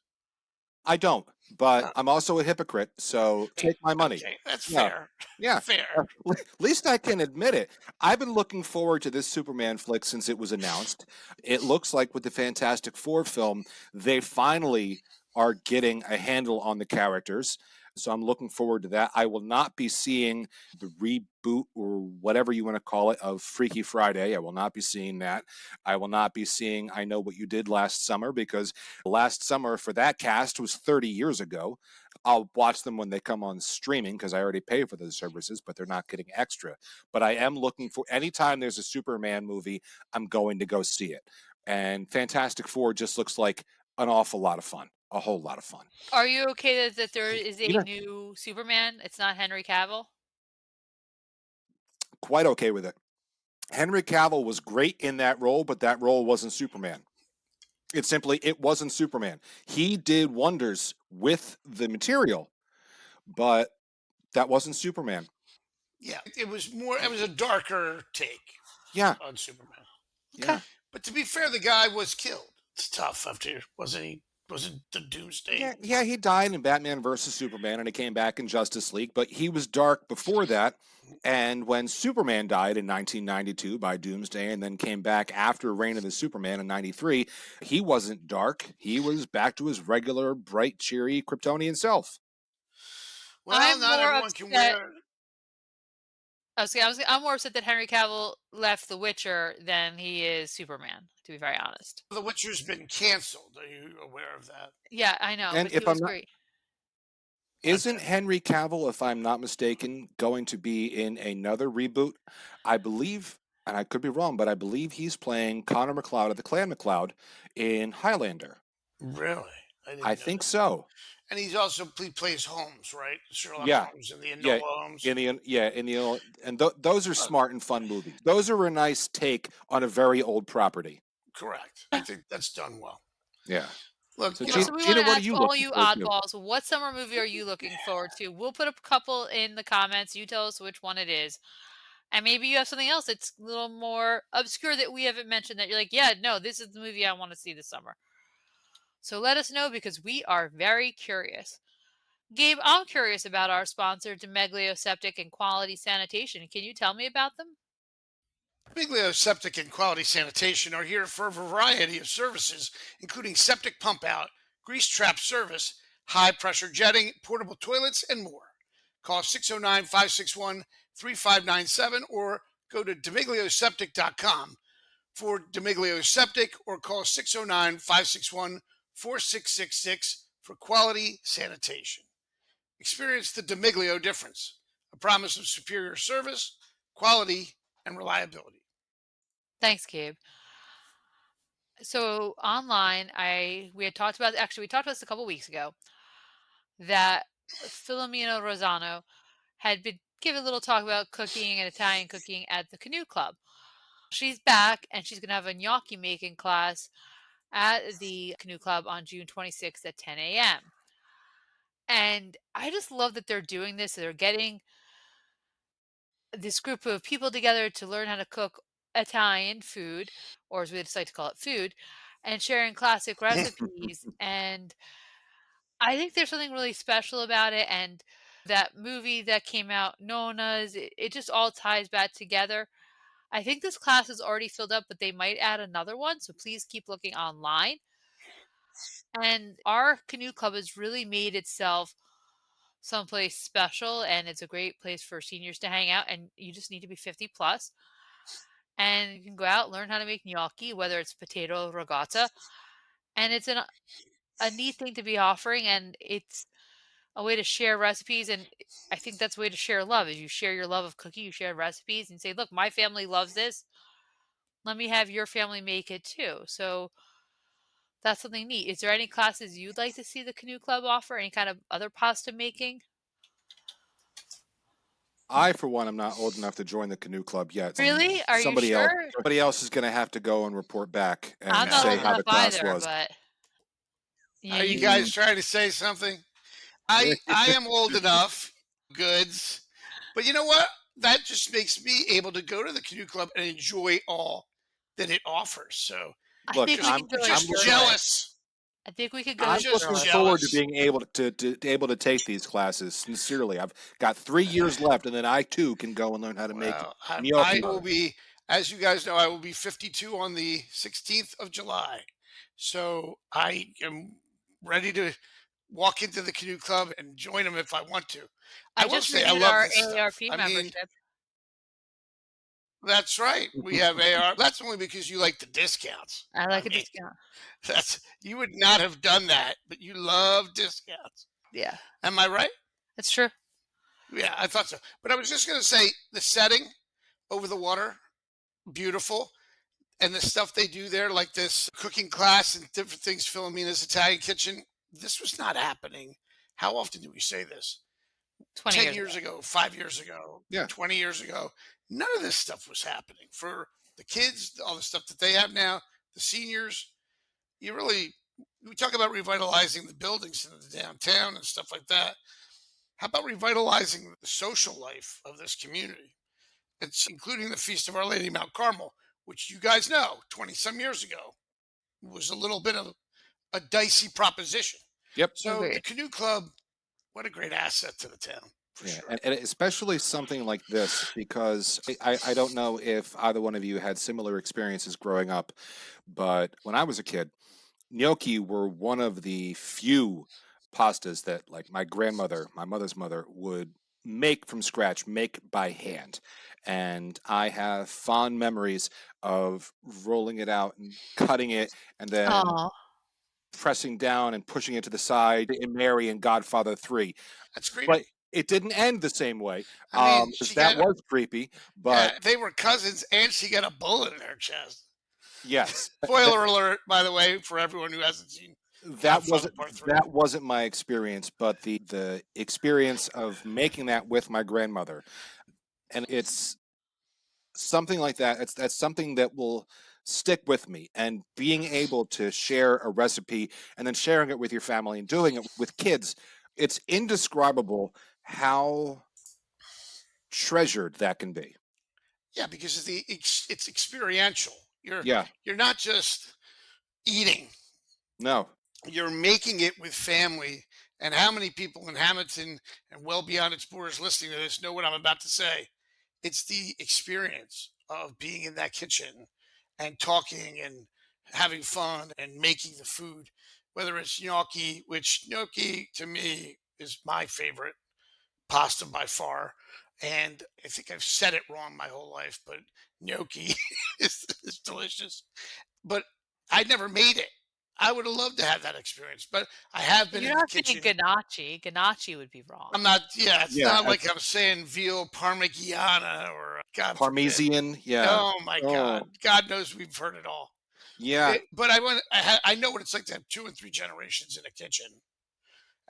S2: I don't, but I'm also a hypocrite, so take my money.
S3: Okay, that's
S2: Yeah.
S3: fair.
S2: Yeah.
S3: Fair.
S2: At least I can admit it. I've been looking forward to this Superman flick since it was announced. It looks like with the Fantastic Four film, they finally are getting a handle on the characters. So I'm looking forward to that. I will not be seeing the reboot or whatever you want to call it of Freaky Friday. I will not be seeing that. I will not be seeing I Know What You Did Last Summer because last summer for that cast was 30 years ago. I'll watch them when they come on streaming because I already pay for those services, but they're not getting extra. But I am looking for anytime there's a Superman movie, I'm going to go see it. And Fantastic Four just looks like an awful lot of fun. A whole lot of fun.
S1: Are you okay that there is a
S2: Yeah.
S1: new Superman? It's not Henry Cavill?
S2: Quite okay with it. Henry Cavill was great in that role, but that role wasn't Superman. It wasn't Superman. He did wonders with the material, but that wasn't Superman.
S3: Yeah, it was a darker take
S2: Yeah.
S3: on Superman.
S1: Okay.
S2: Yeah.
S3: But to be fair, the guy was killed. It's tough after, wasn't he? Wasn't the Doomsday?
S2: Yeah, he died in Batman versus Superman and he came back in Justice League, but he was dark before that. And when Superman died in 1992 by Doomsday and then came back after Reign of the Superman in 93, he wasn't dark. He was back to his regular, bright, cheery Kryptonian self.
S3: Well,
S1: I'm
S3: not
S1: more
S3: everyone can
S1: upset.
S3: wear.
S1: I'm more upset that Henry Cavill left The Witcher than he is Superman, to be very honest.
S3: The Witcher's been canceled. Are you aware of that?
S1: Yeah, I know,
S2: And
S1: but he
S2: if
S1: was
S2: I'm not,
S1: great.
S2: isn't Henry Cavill, if I'm not mistaken, going to be in another reboot? I believe, and I could be wrong, but I believe he's playing Connor McLeod of the Clan McLeod in Highlander.
S3: Really?
S2: I think so.
S3: And he plays Holmes, right? Sherlock
S2: Yeah.
S3: Holmes and the Enola
S2: Yeah,
S3: Holmes.
S2: those are smart and fun movies. Those are a nice take on a very old property.
S3: Correct. I think that's done well.
S2: Yeah.
S3: Look,
S2: So
S3: you
S1: So
S3: know,
S1: we
S2: Gina,
S1: want to
S2: what are
S1: ask
S2: you
S1: all
S2: looking
S1: you
S2: forward to?
S1: oddballs, what summer movie are you looking forward to? We'll put a couple in the comments. You tell us which one it is. And maybe you have something else that's a little more obscure that we haven't mentioned that you're like, yeah, no, this is the movie I want to see this summer. So let us know because we are very curious. Gabe, I'm curious about our sponsor, Demeglio Septic and Quality Sanitation. Can you tell me about them?
S3: Biglio Septic and Quality Sanitation are here for a variety of services, including septic pump out, grease trap service, high pressure jetting, portable toilets, and more. Call 609 561 3597 or go to demiglioseptic.com for Demiglio Septic or call 609 561 4666 for quality sanitation. Experience the Demiglio difference, a promise of superior service, quality, and reliability.
S1: Thanks, Gabe. So online, we talked about this a couple weeks ago that Filomena Rosano had been giving a little talk about cooking and Italian cooking at the Canoe Club. She's back and she's going to have a gnocchi making class at the Canoe Club on June 26th at 10 a.m. And I just love that they're doing this. They're getting this group of people together to learn how to cook Italian food, or as we just like to call it, food, and sharing classic recipes. And I think there's something really special about it. And that movie that came out, Nona's, it just all ties back together. I think this class is already filled up, but they might add another one. So please keep looking online. And our canoe club has really made itself someplace special, and it's a great place for seniors to hang out. And you just need to be 50 plus, and you can go out, learn how to make gnocchi, whether it's potato regatta. And it's a neat thing to be offering, and it's a way to share recipes. And I think that's a way to share love is you share your love of cooking, you share recipes and say, look, my family loves this. Let me have your family make it too. So that's something neat. Is there any classes you'd like to see the Canoe Club offer? Any kind of other pasta making?
S2: I, for one, am not old enough to join the canoe club yet.
S1: Really? Are you
S2: Somebody else,
S1: sure?
S2: somebody else is going to have to go and report back
S1: I'm
S2: and
S1: not
S2: say
S1: old
S2: how
S1: enough
S2: the class
S1: either,
S2: was.
S1: but yeah,
S3: Are you
S1: you
S3: guys trying to say something? I am old enough, goods, but you know what? That just makes me able to go to the canoe club and enjoy all that it offers. So
S1: I
S2: Look,
S1: think we
S3: just
S1: could go as
S3: just
S1: shirtless.
S3: jealous.
S1: I think we could go
S2: I'm
S1: as
S3: Just
S2: looking
S1: shirtless.
S2: forward to
S3: jealous.
S2: being able to take these classes. Sincerely, I've got 3 years left, and then I too can go and learn how to make
S3: Well, I
S2: gnocchi.
S3: will be, as you guys know, I will be 52 on the 16th of July. So I am ready to walk into the canoe club and join them if I want to. I
S1: I
S3: will
S1: just
S3: say I
S1: renewed
S3: love
S1: our
S3: this stuff.
S1: AARP
S3: I mean,
S1: membership.
S3: that's right. We have AR. That's only because you like the discounts.
S1: I
S3: I
S1: like a
S3: mean,
S1: discount.
S3: that's you would not have done that, but you love discounts.
S1: Yeah,
S3: Am I right?
S1: that's true.
S3: Yeah, I thought so. But I was just going to say the setting over the water, beautiful. And the stuff they do there, like this cooking class and different things, Philomena's Italian Kitchen, this was not happening. How often do we say this?
S1: 20
S3: 10
S1: years ago.
S3: years ago, 5 years ago,
S2: Yeah.
S3: 20 years ago. None of this stuff was happening for the kids, all the stuff that they have now, the seniors. You really, we talk about revitalizing the buildings in the downtown and stuff like that. How about revitalizing the social life of this community? It's including the Feast of Our Lady Mount Carmel, which you guys know 20 some years ago was a little bit of a dicey proposition.
S2: Yep.
S3: So the
S1: Agreed.
S3: canoe club, what a great asset to the town for
S2: Yeah,
S3: sure.
S2: and especially something like this, because I don't know if either one of you had similar experiences growing up, but when I was a kid, gnocchi were one of the few pastas that, like, my grandmother, my mother's mother, would make from scratch, make by hand. And I have fond memories of rolling it out and cutting it and then
S1: Oh,
S2: pressing down and pushing it to the side in Mary and Godfather 3.
S3: That's great.
S2: But it didn't end the same way.
S3: I mean,
S2: 'Cause
S3: she
S2: that
S3: got,
S2: was creepy, but
S3: yeah, they were cousins and she got a bullet in her chest.
S2: yes,
S3: Spoiler alert, by the way, for everyone who hasn't seen
S2: that
S3: Godfather
S2: wasn't
S3: Part 3.
S2: that wasn't my experience, but the experience of making that with my grandmother, and it's something like that. That's something that will stick with me, and being able to share a recipe and then sharing it with your family and doing it with kids, it's indescribable how treasured that can be.
S3: Yeah, because it's experiential.
S2: Yeah,
S3: You're not just eating.
S2: no,
S3: you're making it with family. And how many people in Hammonton and well beyond its borders listening to this know what I'm about to say? It's the experience of being in that kitchen and talking and having fun and making the food, whether it's gnocchi, which gnocchi to me is my favorite pasta by far. And I think I've said it wrong my whole life, but gnocchi is delicious. But I never made it. I would have loved to have that experience, but I have been
S1: You're
S3: in the
S1: not saying
S3: kitchen.
S1: Gnocchi. Gnocchi would be wrong.
S3: I'm not, yeah, it's
S2: Yeah,
S3: not like I'm saying veal parmigiana or God forbid.
S2: Parmesan. Yeah.
S3: Oh my God.
S2: Oh,
S3: God knows we've heard it all.
S2: yeah.
S3: But I know what it's like to have 2 and 3 generations in a kitchen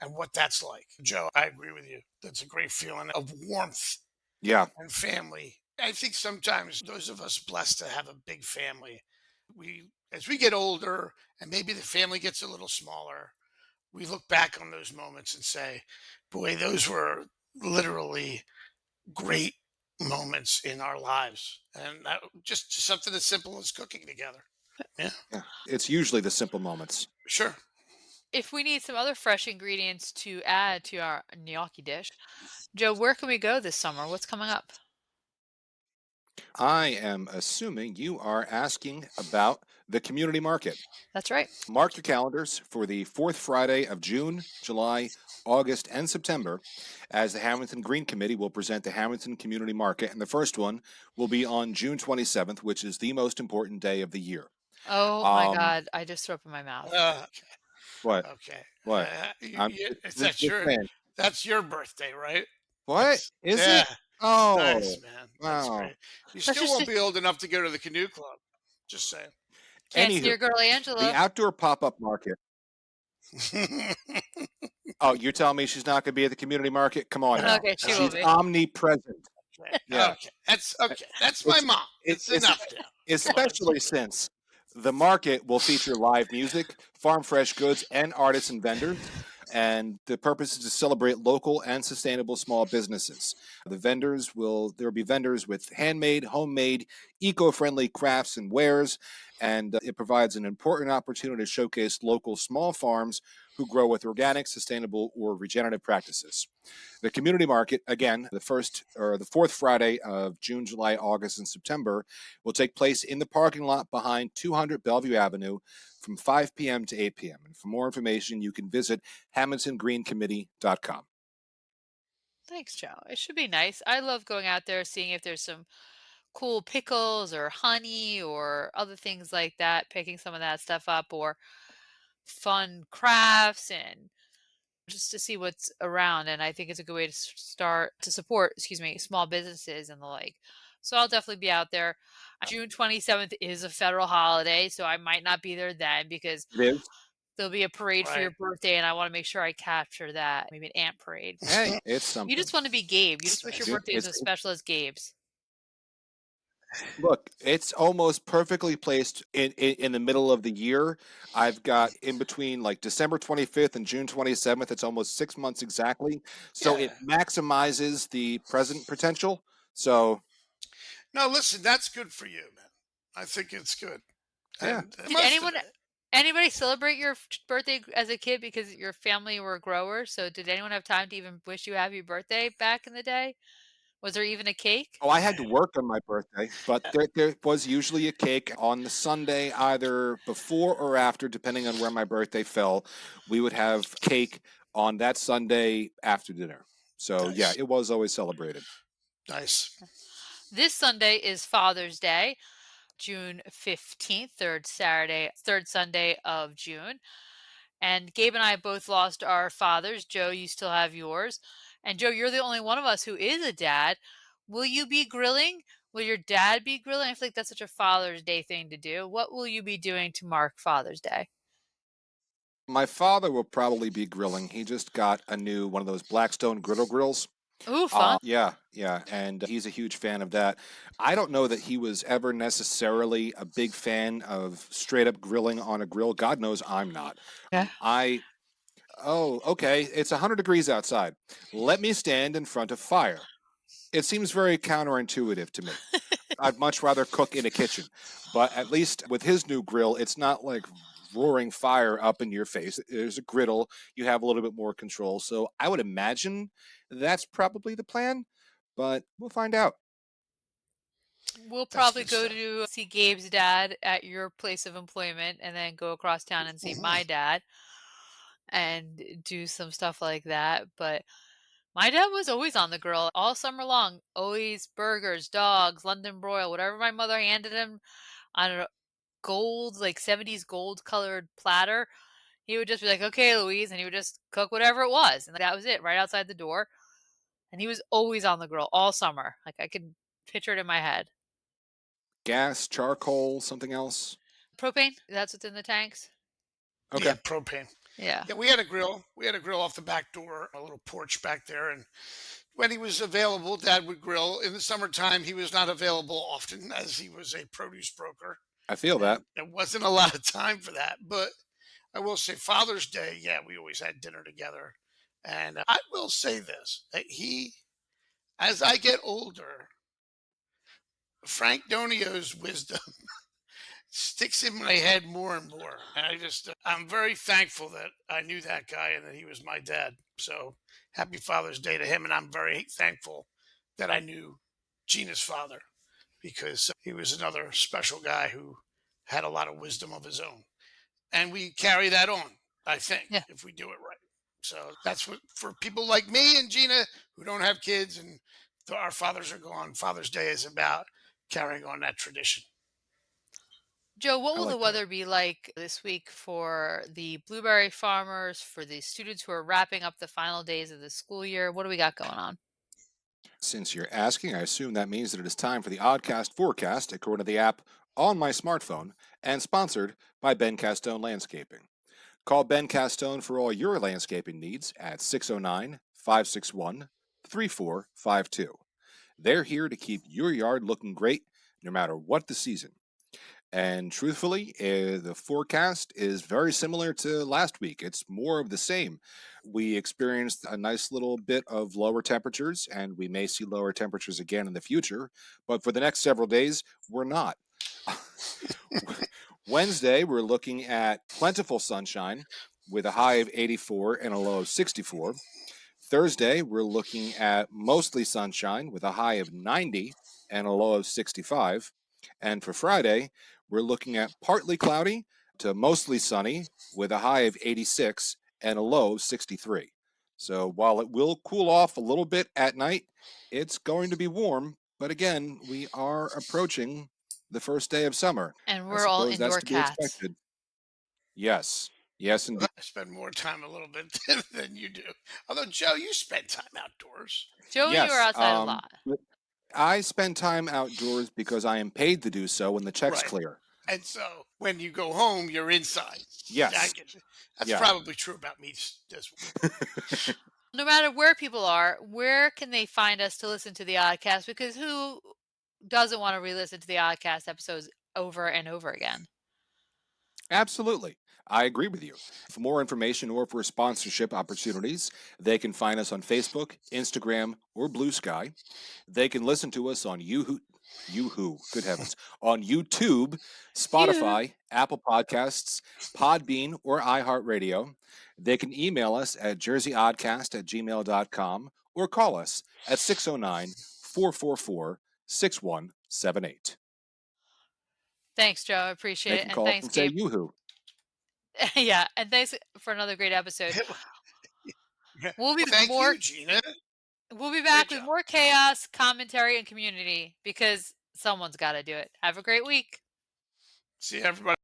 S3: and what that's like. Joe, I agree with you. That's a great feeling of warmth
S2: Yeah.
S3: and family. I think sometimes those of us blessed to have a big family, as we get older and maybe the family gets a little smaller, we look back on those moments and say, boy, those were literally great moments in our lives. And just something as simple as cooking together. Yeah,
S2: Yeah. It's usually the simple moments.
S3: sure.
S1: If we need some other fresh ingredients to add to our gnocchi dish, Joe, where can we go this summer? What's coming up?
S2: I am assuming you are asking about the community market.
S1: That's right.
S2: Mark your calendars for the fourth Friday of June, July, August, and September, as the Hammonton Green Committee will present the Hammonton Community Market, and the first one will be on June 27th, which is the most important day of the year.
S1: Oh my
S2: Um,
S1: God, I just threw up in my mouth.
S2: what?
S3: Okay.
S2: What? I'm
S3: That's
S2: just saying.
S3: that's your birthday, right?
S2: What
S3: That's
S2: is
S3: yeah.
S2: it? Oh,
S3: Nice, man. That's
S2: wow.
S3: great. You
S1: Let's
S3: still
S1: just
S3: won't be old enough to go to the canoe club. Just saying.
S1: can't see
S2: Anywho,
S1: your girl
S2: the
S1: Angela.
S2: outdoor pop-up market. Oh, you're telling me she's not going to be at the community market? Come on now.
S1: Okay, she will
S2: She's
S1: be.
S2: omnipresent.
S3: Okay.
S2: Yeah.
S3: Okay. That's okay. That's my
S2: It's
S3: mom.
S2: it,
S3: It's
S2: it's
S3: enough now. Come on.
S2: especially since the market will feature live music, farm fresh goods, and artists and vendors. And the purpose is to celebrate local and sustainable small businesses. There will be vendors with handmade, homemade, eco-friendly crafts and wares, and it provides an important opportunity to showcase local small farms who grow with organic, sustainable, or regenerative practices. The community market, again, the fourth Friday of June, July, August, and September, will take place in the parking lot behind 200 Bellevue Avenue from 5 p.m. to 8 p.m. And for more information, you can visit HammontonGreenCommittee.com.
S1: Thanks, Joe. It should be nice. I love going out there, seeing if there's some cool pickles or honey or other things like that, picking some of that stuff up, or fun crafts, and just to see what's around. And I think it's a good way to start to support, excuse me, small businesses and the like. So I'll definitely be out there. June 27th is a federal holiday, so I might not be there then because
S2: It is.
S1: there'll be a parade for
S3: Right.
S1: your birthday, and I want to make sure I capture that. Maybe an ant parade.
S2: Hey, it's
S1: You
S2: something.
S1: just want to be Gabe. You just wish your
S2: June-
S1: birthday was as special as Gabe's.
S2: Look, it's almost perfectly placed in the middle of the year. I've got in between like December 25th and June 27th. It's almost 6 months exactly. So
S3: Yeah.
S2: it maximizes the present potential. So,
S3: No, listen, that's good for you, man. I think it's good.
S2: yeah.
S3: And
S1: Did
S3: most of it.
S1: anybody celebrate your birthday as a kid because your family were growers? So did anyone have time to even wish you happy birthday back in the day? Was there even a cake?
S2: Oh, I had to work on my birthday, but there was usually a cake on the Sunday, either before or after, depending on where my birthday fell. We would have cake on that Sunday after dinner. So, yeah,
S3: Nice.
S2: it was always celebrated.
S3: Nice.
S1: This Sunday is Father's Day, June 15th, third Sunday of June. And Gabe and I both lost our fathers. Joe, you still have yours. And Joe, you're the only one of us who is a dad. Will you be grilling? Will your dad be grilling? I feel like that's such a Father's Day thing to do. What will you be doing to mark Father's Day?
S2: My father will probably be grilling. He just got a new one of those Blackstone griddle grills.
S1: Ooh, fun.
S2: Yeah, and he's a huge fan of that. I don't know that he was ever necessarily a big fan of straight up grilling on a grill. God knows I'm not.
S1: Yeah.
S2: Oh, okay, it's 100 degrees outside. Let me stand in front of fire. It seems very counterintuitive to me. I'd much rather cook in a kitchen. But at least with his new grill, it's not like roaring fire up in your face. There's a griddle. You have a little bit more control. So I would imagine that's probably the plan, but we'll find out.
S1: We'll
S3: That's
S1: probably
S3: good
S1: go
S3: stuff.
S1: to see Gabe's dad at your place of employment and then go across town and see my dad and do some stuff like that. But my dad was always on the grill all summer long. Always burgers, dogs, London broil, whatever my mother handed him on a gold, like 70s gold colored platter. He would just be like, "Okay, Louise," and he would just cook whatever it was. And that was it, right outside the door. And he was always on the grill all summer. Like I could picture it in my head.
S2: Gas, charcoal, something else.
S1: Propane, that's what's in the tanks.
S2: Okay.
S3: Yeah, propane.
S1: Yeah.
S3: Yeah, we had a grill. We had a grill off the back door, a little porch back there, and when he was available, Dad would grill. In the summertime, he was not available often as he was a produce broker,
S2: I feel that.
S3: and there wasn't a lot of time for that. But I will say, Father's Day, yeah, we always had dinner together. And I will say this: that as I get older, Frank Donio's wisdom sticks in my head more and more. And I'm very thankful that I knew that guy and that he was my dad. So happy Father's Day to him. And I'm very thankful that I knew Gina's father because he was another special guy who had a lot of wisdom of his own. And we carry that on, I think,
S1: Yeah.
S3: if we do it right. So that's what, for people like me and Gina who don't have kids and our fathers are gone, Father's Day is about carrying on that tradition.
S1: Joe, what
S2: I
S1: will the
S2: like that.
S1: weather be like this week for the blueberry farmers, for the students who are wrapping up the final days of the school year? What do we got going on?
S2: Since you're asking, I assume that means that it is time for the Oddcast forecast according to the app on my smartphone and sponsored by Ben Castone Landscaping. Call Ben Castone for all your landscaping needs at 609 561 3452. They're here to keep your yard looking great no matter what the season. And truthfully, the forecast is very similar to last week. It's more of the same. We experienced a nice little bit of lower temperatures, and we may see lower temperatures again in the future. But for the next several days, we're not. Wednesday, we're looking at plentiful sunshine with a high of 84 and a low of 64. Thursday, we're looking at mostly sunshine with a high of 90 and a low of 65. And for Friday, we're looking at partly cloudy to mostly sunny with a high of 86 and a low of 63. So while it will cool off a little bit at night, it's going to be warm. But again, we are approaching the first day of summer.
S1: And
S2: I
S1: we're all
S2: suppose that's
S1: indoor
S2: to be
S1: cats.
S2: expected. Yes. Yes, indeed.
S3: I spend more time a little bit than you do. Although, Joe, you spend time outdoors.
S1: Joe and you are
S2: Yes.
S1: outside a lot.
S2: I spend time outdoors because I am paid to do so when the checks
S3: Right.
S2: clear.
S3: And so when you go home, you're inside. Yeah, I
S2: Yes.
S3: get you. That's
S2: Yeah.
S3: probably true about me as well.
S1: No matter where people are, where can they find us to listen to the Oddcast? Because who doesn't want to re-listen to the Oddcast episodes over and over again?
S2: Absolutely. I agree with you. For more information or for sponsorship opportunities, they can find us on Facebook, Instagram, or Bluesky. They can listen to us on good heavens, on YouTube,
S1: You.
S2: Spotify, Apple Podcasts, Podbean, or iHeartRadio. They can email us at jerseyoddcast@gmail.com or call us at 609 444 6178.
S1: Thanks, Joe. I appreciate
S2: They
S1: it.
S2: can
S1: And
S2: call us
S1: thanks,
S2: and say
S1: Gabe.
S2: yoo-hoo.
S1: Yeah. And thanks for another great episode. We'll be
S3: Thank
S1: more
S3: you, Gina.
S1: we'll be
S3: Great
S1: back with
S3: job.
S1: more chaos, commentary, and community because someone's got to do it. Have a great week.
S3: See everybody.